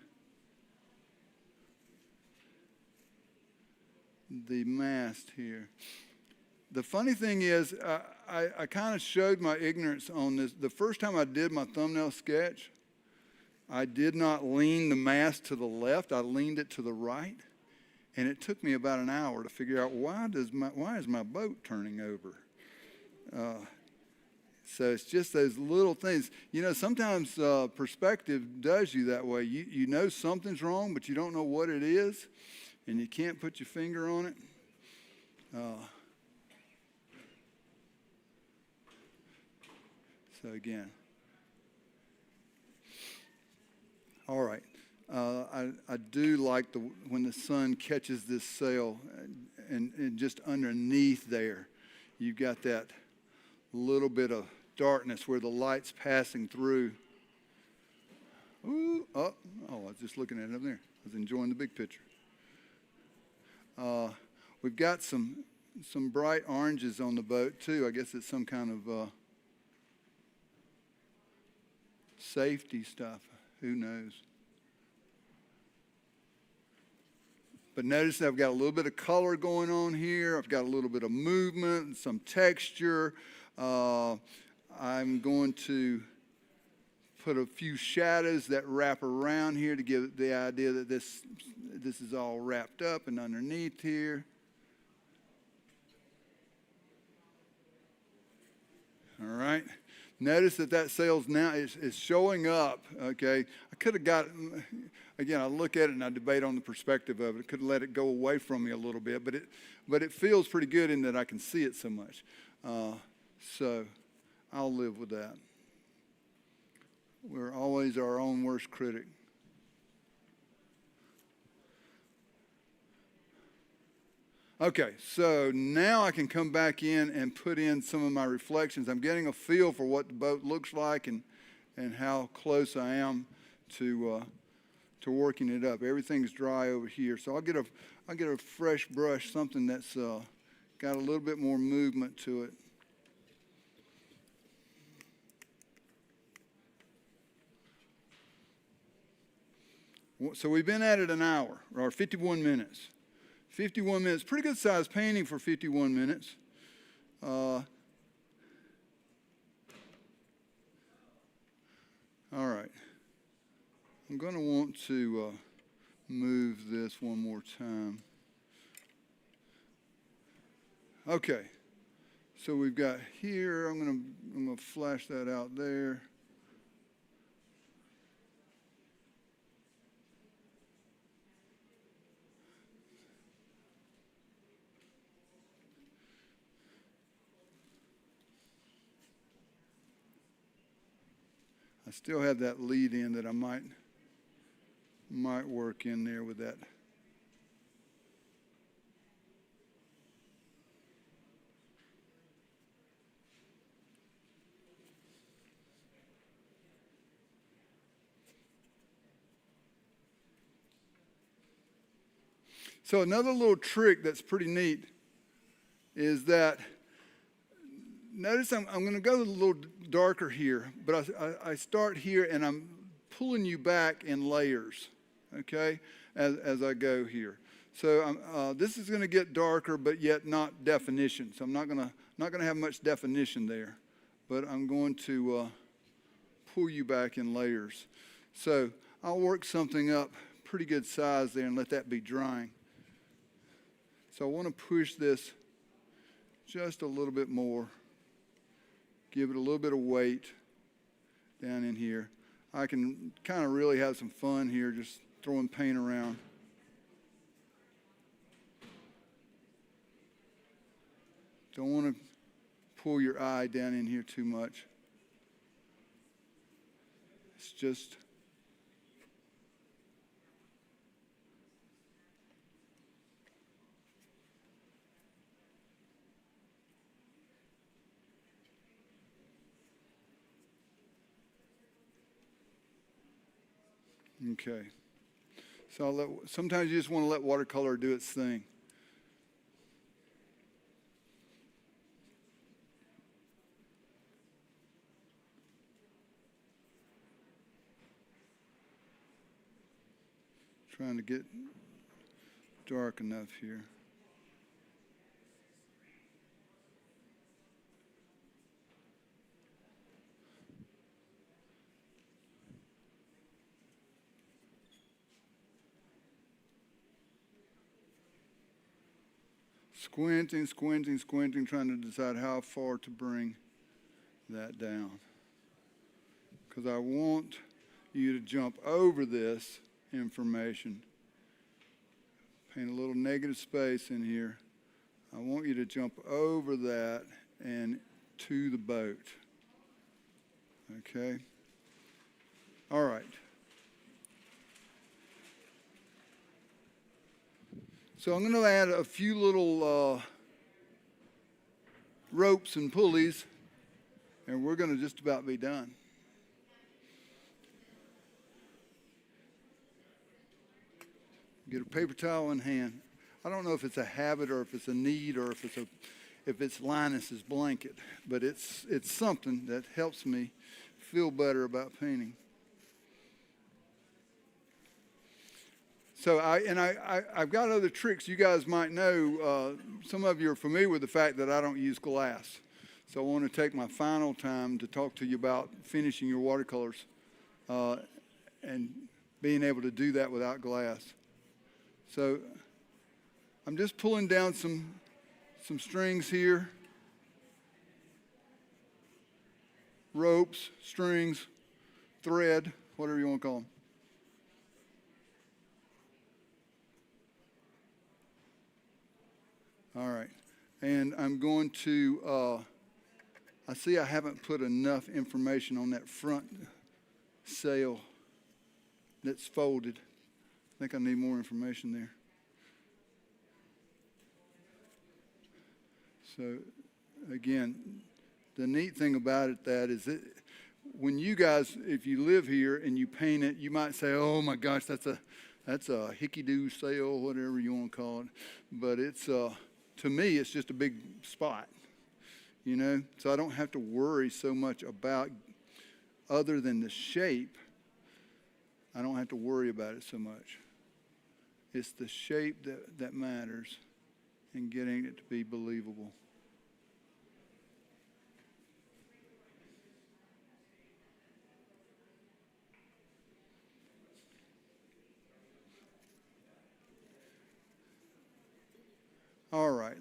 Speaker 1: the mast here. The funny thing is, I kind of showed my ignorance on this. The first time I did my thumbnail sketch, I did not lean the mast to the left. I leaned it to the right. And it took me about an hour to figure out why is my boat turning over? So it's just those little things. You know, sometimes perspective does you that way. You know something's wrong, but you don't know what it is, and you can't put your finger on it. So again. All right. I do like when the sun catches this sail and just underneath there, you've got that little bit of darkness where the light's passing through. Ooh, I was just looking at it up there. I was enjoying the big picture. We've got some bright oranges on the boat too. I guess it's some kind of safety stuff. Who knows? But notice I've got a little bit of color going on here. I've got a little bit of movement, some texture. I'm going to put a few shadows that wrap around here to give the idea that this is all wrapped up and underneath here. All right. Notice that sail's now is showing up, okay? I could have got, again, I look at it and I debate on the perspective of it. I could have let it go away from me a little bit, but it feels pretty good in that I can see it so much. So I'll live with that. We're always our own worst critic. Okay, so now I can come back in and put in some of my reflections. I'm getting a feel for what the boat looks like and how close I am to working it up. Everything's dry over here, so I'll get a fresh brush, something that's got a little bit more movement to it. So we've been at it an hour, or 51 minutes. 51 minutes, pretty good size painting for 51 minutes. All right. I'm going to want to move this one more time. Okay. So we've got here, I'm going to flash that out there. I still have that lead in that I might work in there with that. So another little trick that's pretty neat is that, notice I'm going to go a little darker here, but I start here and I'm pulling you back in layers, okay, as I go here. So this is going to get darker, but yet not definition. So I'm not going to have much definition there, but I'm going to pull you back in layers. So I'll work something up pretty good size there and let that be drying. So I want to push this just a little bit more. Give it a little bit of weight down in here. I can kind of really have some fun here just throwing paint around. Don't want to pull your eye down in here too much. It's just okay. So sometimes you just want to let watercolor do its thing. Trying to get dark enough here. Squinting, trying to decide how far to bring that down. Because I want you to jump over this information. Paint a little negative space in here. I want you to jump over that and to the boat. Okay? All right. So I'm going to add a few little ropes and pulleys, and we're going to just about be done. Get a paper towel in hand. I don't know if it's a habit or if it's a need or if it's Linus's blanket, but it's something that helps me feel better about painting. So I've got other tricks you guys might know. Some of you are familiar with the fact that I don't use glass. So I want to take my final time to talk to you about finishing your watercolors and being able to do that without glass. So I'm just pulling down some strings here. Ropes, strings, thread, whatever you want to call them. All right. And I'm going to, I see I haven't put enough information on that front sail that's folded. I think I need more information there. So, again, the neat thing about it is that when you guys, if you live here and you paint it, you might say, oh my gosh, that's a hickey-doo sail, whatever you want to call it. But it's, to me, it's just a big spot, you know? So I don't have to worry so much about, other than the shape, I don't have to worry about it so much. It's the shape that matters and getting it to be believable. All right.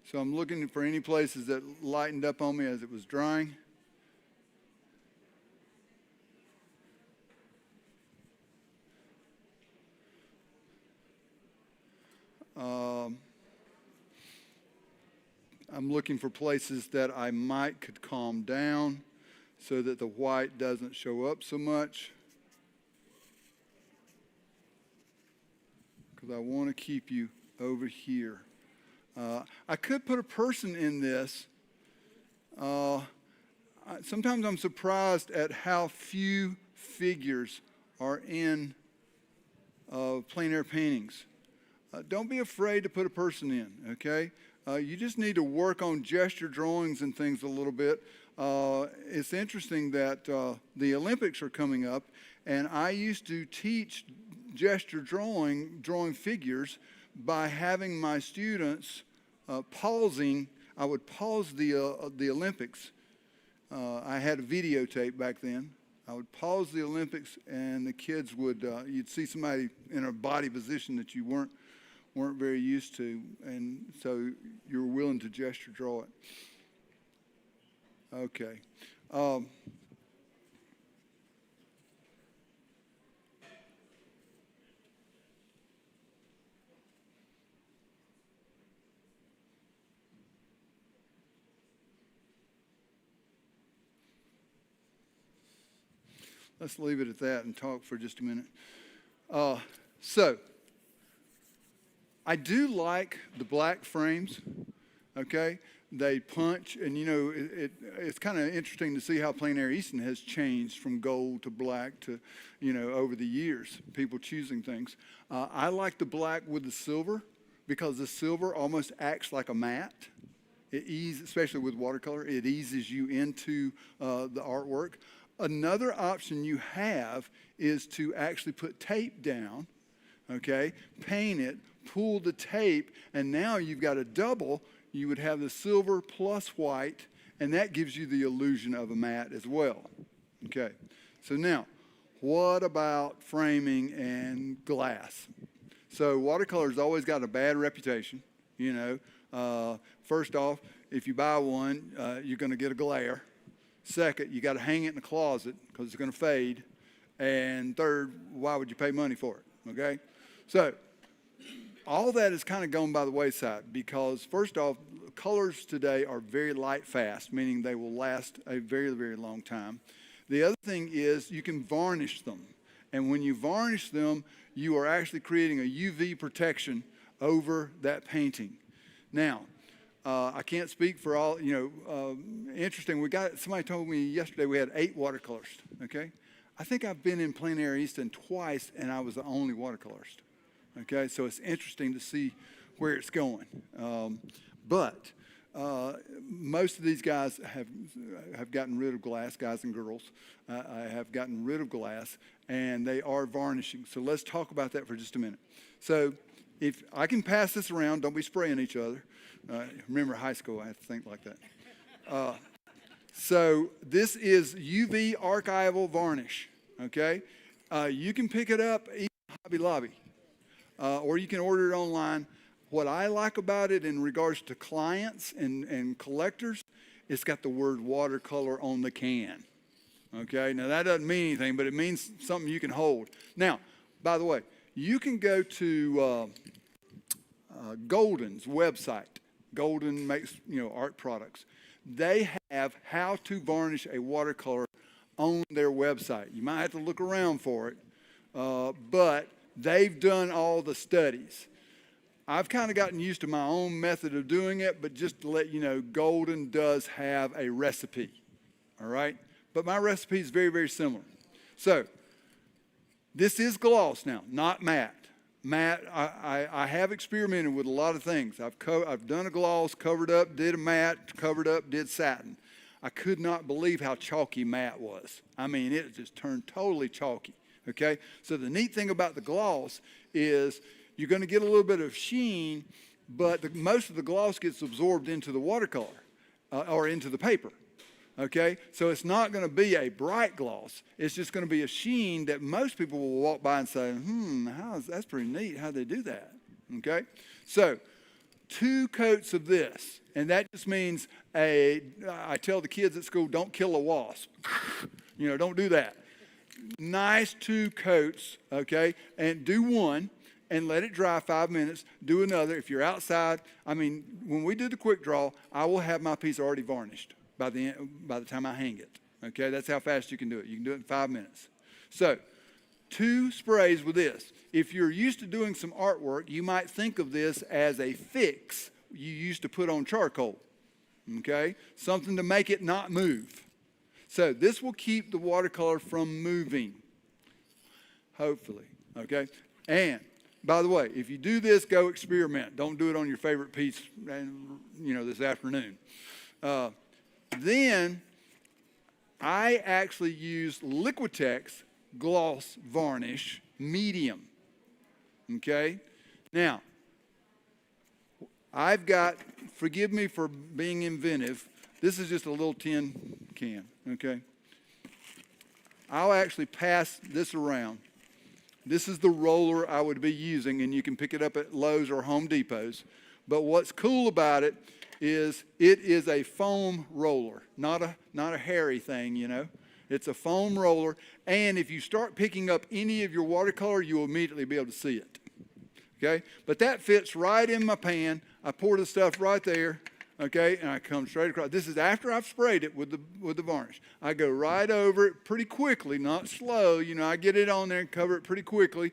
Speaker 1: So I'm looking for any places that lightened up on me as it was drying. I'm looking for places that I could calm down so that the white doesn't show up so much. Because I want to keep you over here. I could put a person in this. Sometimes I'm surprised at how few figures are in plein air paintings. Don't be afraid to put a person in, okay? You just need to work on gesture drawings and things a little bit. It's interesting that the Olympics are coming up, and I used to teach gesture drawing figures by having my students pausing. I would pause the Olympics. I had a videotape back then. I would pause the Olympics, and the kids would, you'd see somebody in a body position that you weren't very used to, and so you were willing to gesture draw it. Okay. Let's leave it at that and talk for just a minute. So, I do like the black frames, okay? They punch, and you know, it's kind of interesting to see how Plein Easton has changed from gold to black to, you know, over the years, people choosing things. I like the black with the silver because the silver almost acts like a mat. It eases, especially with watercolor, it eases you into the artwork. Another option you have is to actually put tape down, okay, paint it, pull the tape, and now you've got a double. You would have the silver plus white, and that gives you the illusion of a matte as well. Okay, so now, what about framing and glass? So watercolor's always got a bad reputation, you know. First off, if you buy one, you're going to get a glare. Second, you got to hang it in the closet because it's going to fade. And third, why would you pay money for it? Okay, so all that is kind of gone by the wayside because, first off, colors today are very light fast, meaning they will last a very, very long time. The other thing is you can varnish them. And when you varnish them, you are actually creating a UV protection over that painting. Now, I can't speak for all, you know, interesting. Somebody told me yesterday we had 8 watercolorists, okay? I think I've been in Plein Easton twice, and I was the only watercolorist. Okay, so it's interesting to see where it's going. But most of these guys have gotten rid of glass, guys and girls. I have gotten rid of glass, and they are varnishing. So let's talk about that for just a minute. So if I can pass this around, don't be spraying each other. Remember high school, I had to think like that. So this is UV archival varnish, okay? You can pick it up even at Hobby Lobby. Or you can order it online. What I like about it in regards to clients and collectors, it's got the word watercolor on the can. Okay, now that doesn't mean anything, but it means something you can hold. Now, by the way, you can go to Golden's website. Golden makes, you know, art products. They have how to varnish a watercolor on their website. You might have to look around for it, but they've done all the studies. I've kind of gotten used to my own method of doing it, but just to let you know, Golden does have a recipe, all right? But my recipe is very, very similar. So this is gloss now, not matte. Matte, I have experimented with a lot of things. I've done a gloss, covered up, did a matte, covered up, did satin. I could not believe how chalky matte was. I mean, it just turned totally chalky. Okay, so the neat thing about the gloss is you're going to get a little bit of sheen, but most of the gloss gets absorbed into the watercolor or into the paper. Okay, so it's not going to be a bright gloss. It's just going to be a sheen that most people will walk by and say, that's pretty neat. How'd they do that? Okay, so 2 coats of this, and that just means I tell the kids at school, don't kill a wasp. You know, don't do that. Nice 2 coats, okay, and do one and let it dry 5 minutes. Do another. If you're outside, I mean, when we do the quick draw, I will have my piece already varnished by the time I hang it. Okay, that's how fast you can do it. You can do it in 5 minutes. So 2 sprays with this. If you're used to doing some artwork, you might think of this as a fix you used to put on charcoal. Okay, something to make it not move. So this will keep the watercolor from moving, hopefully, okay? And By the way, if you do this, go experiment. Don't do it on your favorite piece, this afternoon. Then I actually use Liquitex Gloss Varnish Medium. Okay? Now, I've got, forgive me for being inventive, this is just a little tin can, okay? I'll actually pass this around. This is the roller I would be using, and you can pick it up at Lowe's or Home Depot's. But what's cool about it is a foam roller, not a hairy thing, It's a foam roller, and if you start picking up any of your watercolor, you'll immediately be able to see it. Okay? But that fits right in my pan. I pour the stuff right there, okay, and I come straight across. This is after I've sprayed it with the varnish. I go right over it pretty quickly, not slow. I get it on there and cover it pretty quickly.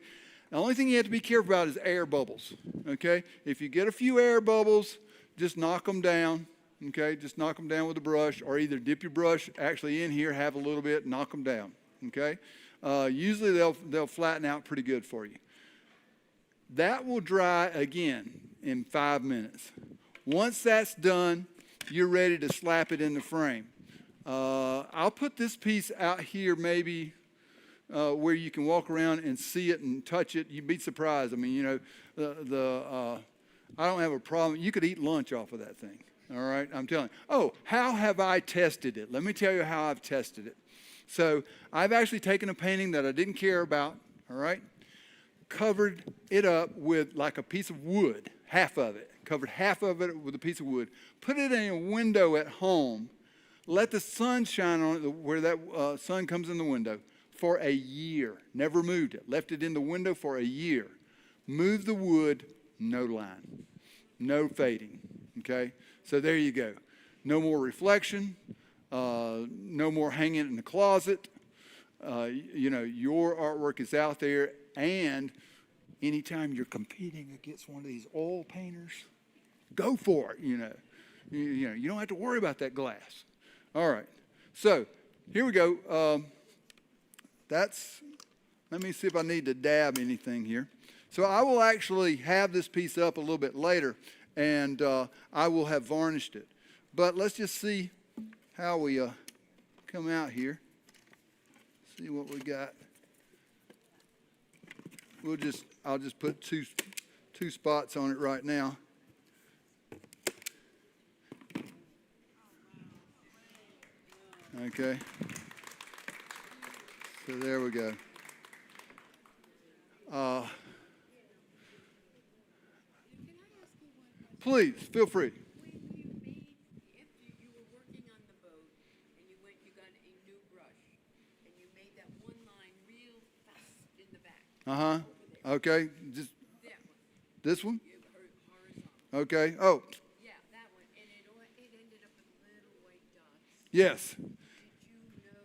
Speaker 1: The only thing you have to be careful about is air bubbles, okay? If you get a few air bubbles, just knock them down, okay? Just knock them down with a brush, or either dip your brush actually in here, have a little bit, knock them down, okay? Usually they'll flatten out pretty good for you. That will dry again in 5 minutes. Once that's done, you're ready to slap it in the frame. I'll put this piece out here maybe where you can walk around and see it and touch it. You'd be surprised. I mean, I don't have a problem. You could eat lunch off of that thing. All right, I'm telling you. Oh, how have I tested it? Let me tell you how I've tested it. So I've actually taken a painting that I didn't care about, all right, covered it up with like a piece of wood, half of it, covered half of it with a piece of wood, put it in a window at home, let the sun shine on it where that sun comes in the window for a year. Never moved it, left it in the window for a year. Moved the wood, no line, no fading, okay? So there you go. No more reflection, no more hanging in the closet. Your artwork is out there, and anytime you're competing against one of these oil painters, go for it, You don't have to worry about that glass. All right. So here we go. Let me see if I need to dab anything here. So I will actually have this piece up a little bit later, and I will have varnished it. But let's just see how we come out here. See what we got. I'll just put two spots on it right now. Okay. So there we go. Please, feel free.
Speaker 2: After you were working on the boat and you got a new brush and you made that one line real fast in the back.
Speaker 1: Okay. Just
Speaker 2: that one.
Speaker 1: This one?
Speaker 2: Horizontal.
Speaker 1: Okay. Oh.
Speaker 2: Yeah, that one. And it ended up with little white dots.
Speaker 1: Yes.
Speaker 2: Did you know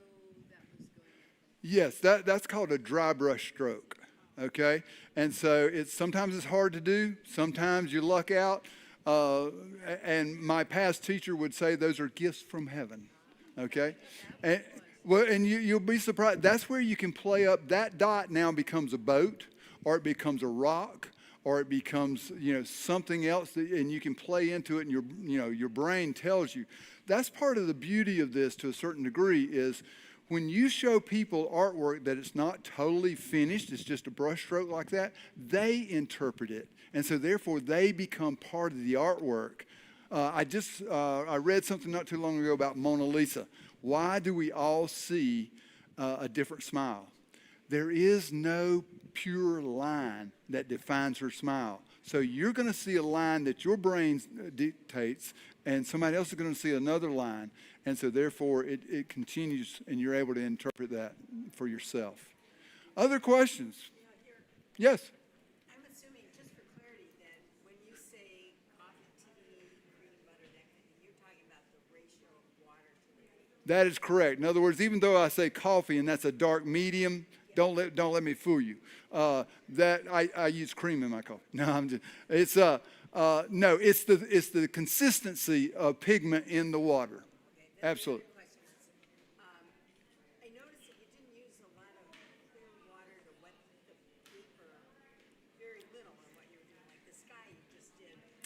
Speaker 2: that was going to happen?
Speaker 1: Yes, that's called a dry brush stroke. Okay, and so sometimes it's hard to do. Sometimes you luck out. And my past teacher would say those are gifts from heaven. Okay, and you'll be surprised. That's where you can play up. That dot now becomes a boat, or it becomes a rock, or it becomes something else, and you can play into it. And your brain tells you. That's part of the beauty of this, to a certain degree, is when you show people artwork that it's not totally finished, it's just a brush stroke like that, they interpret it. And so therefore they become part of the artwork. I read something not too long ago about Mona Lisa. Why do we all see a different smile? There is no pure line that defines her smile. So you're going to see a line that your brain dictates, and somebody else is going to see another line. And so therefore it continues, and you're able to interpret that for yourself. Other questions? Yes?
Speaker 2: I'm assuming, just for clarity, then, when you say coffee, tea, cream, butter, that kind of thing, you're talking about the ratio of water to the cream.
Speaker 1: That is correct. In other words, even though I say coffee and that's a dark medium, don't let me fool you. That I use cream in my coffee. No, it's the consistency of pigment in the water.
Speaker 2: Okay,
Speaker 1: Absolutely.
Speaker 2: I noticed that you didn't use a lot of clear water to wet the paper, very little.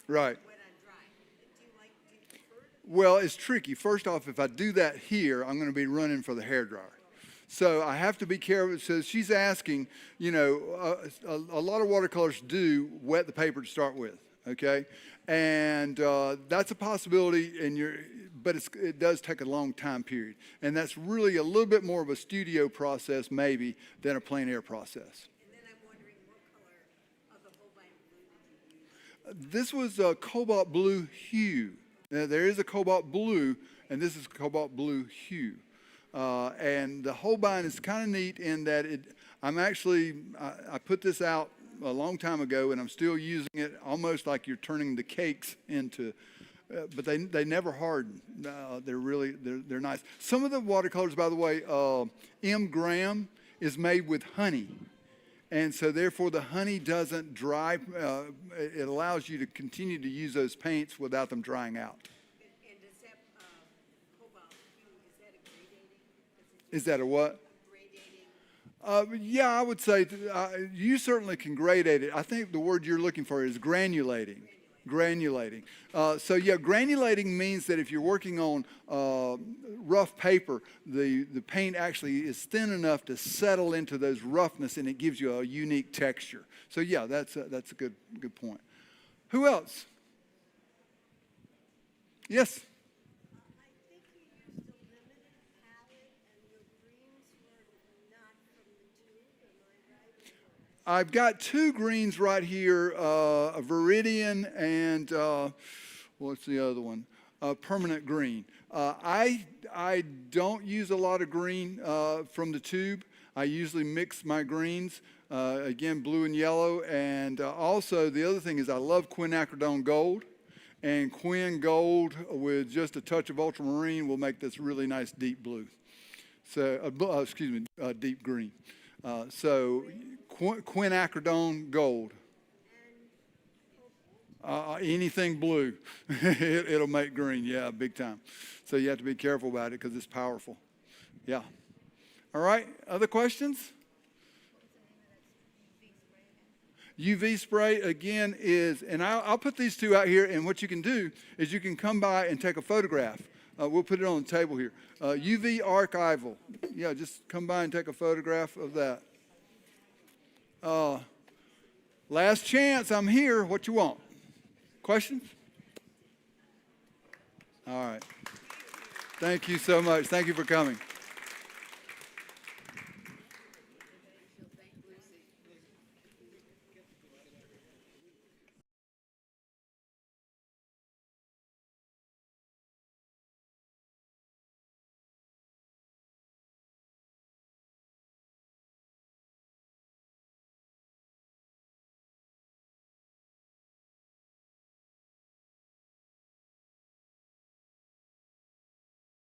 Speaker 1: Right.
Speaker 2: wet on dry. Do you prefer to?
Speaker 1: Well, it's tricky. First off, if I do that here, I'm going to be running for the hairdryer. So I have to be careful. So she's asking, you know, a lot of watercolors do wet the paper to start with, okay? And that's a possibility, but it does take a long time period. And that's really a little bit more of a studio process maybe than a plein air process.
Speaker 2: And then I'm wondering what color of the Holbein blue did you use?
Speaker 1: This was a cobalt blue hue. Now, there is a cobalt blue, and this is cobalt blue hue. And the Holbein is kind of neat in that I put this out a long time ago, and I'm still using it almost like you're turning the cakes into, but they never harden. They're nice. Some of the watercolors, by the way, M. Graham is made with honey. And so therefore the honey doesn't dry. It allows you to continue to use those paints without them drying out.
Speaker 2: And does that cobalt hue, is that a gradating?
Speaker 1: Is that a what?
Speaker 2: Gradating?
Speaker 1: Yeah, I would say you certainly can gradate it. I think the word you're looking for is granulating. Granulating. So yeah, granulating means that if you're working on rough paper, the paint actually is thin enough to settle into those roughness, and it gives you a unique texture. So yeah, that's a good point. Who else? Yes.
Speaker 3: I think you used a limited palette and your greens were not from the tube, am I right?
Speaker 1: I've got two greens right here, a Viridian and what's the other one? Permanent green. I don't use a lot of green from the tube. I usually mix my greens, again, blue and yellow. And also the other thing is I love quinacridone gold. And quin gold with just a touch of ultramarine will make this really nice deep blue. So, deep green. So quinacridone gold. Anything blue, it'll make green, yeah, big time. So you have to be careful about it because it's powerful. Yeah. All right, other questions? UV spray, again, is, and I'll put these two out here, and what you can do is you can come by and take a photograph. We'll put it on the table here. UV archival. Yeah, just come by and take a photograph of that. Last chance, I'm here. What you want? Questions? All right. Thank you so much. Thank you for coming.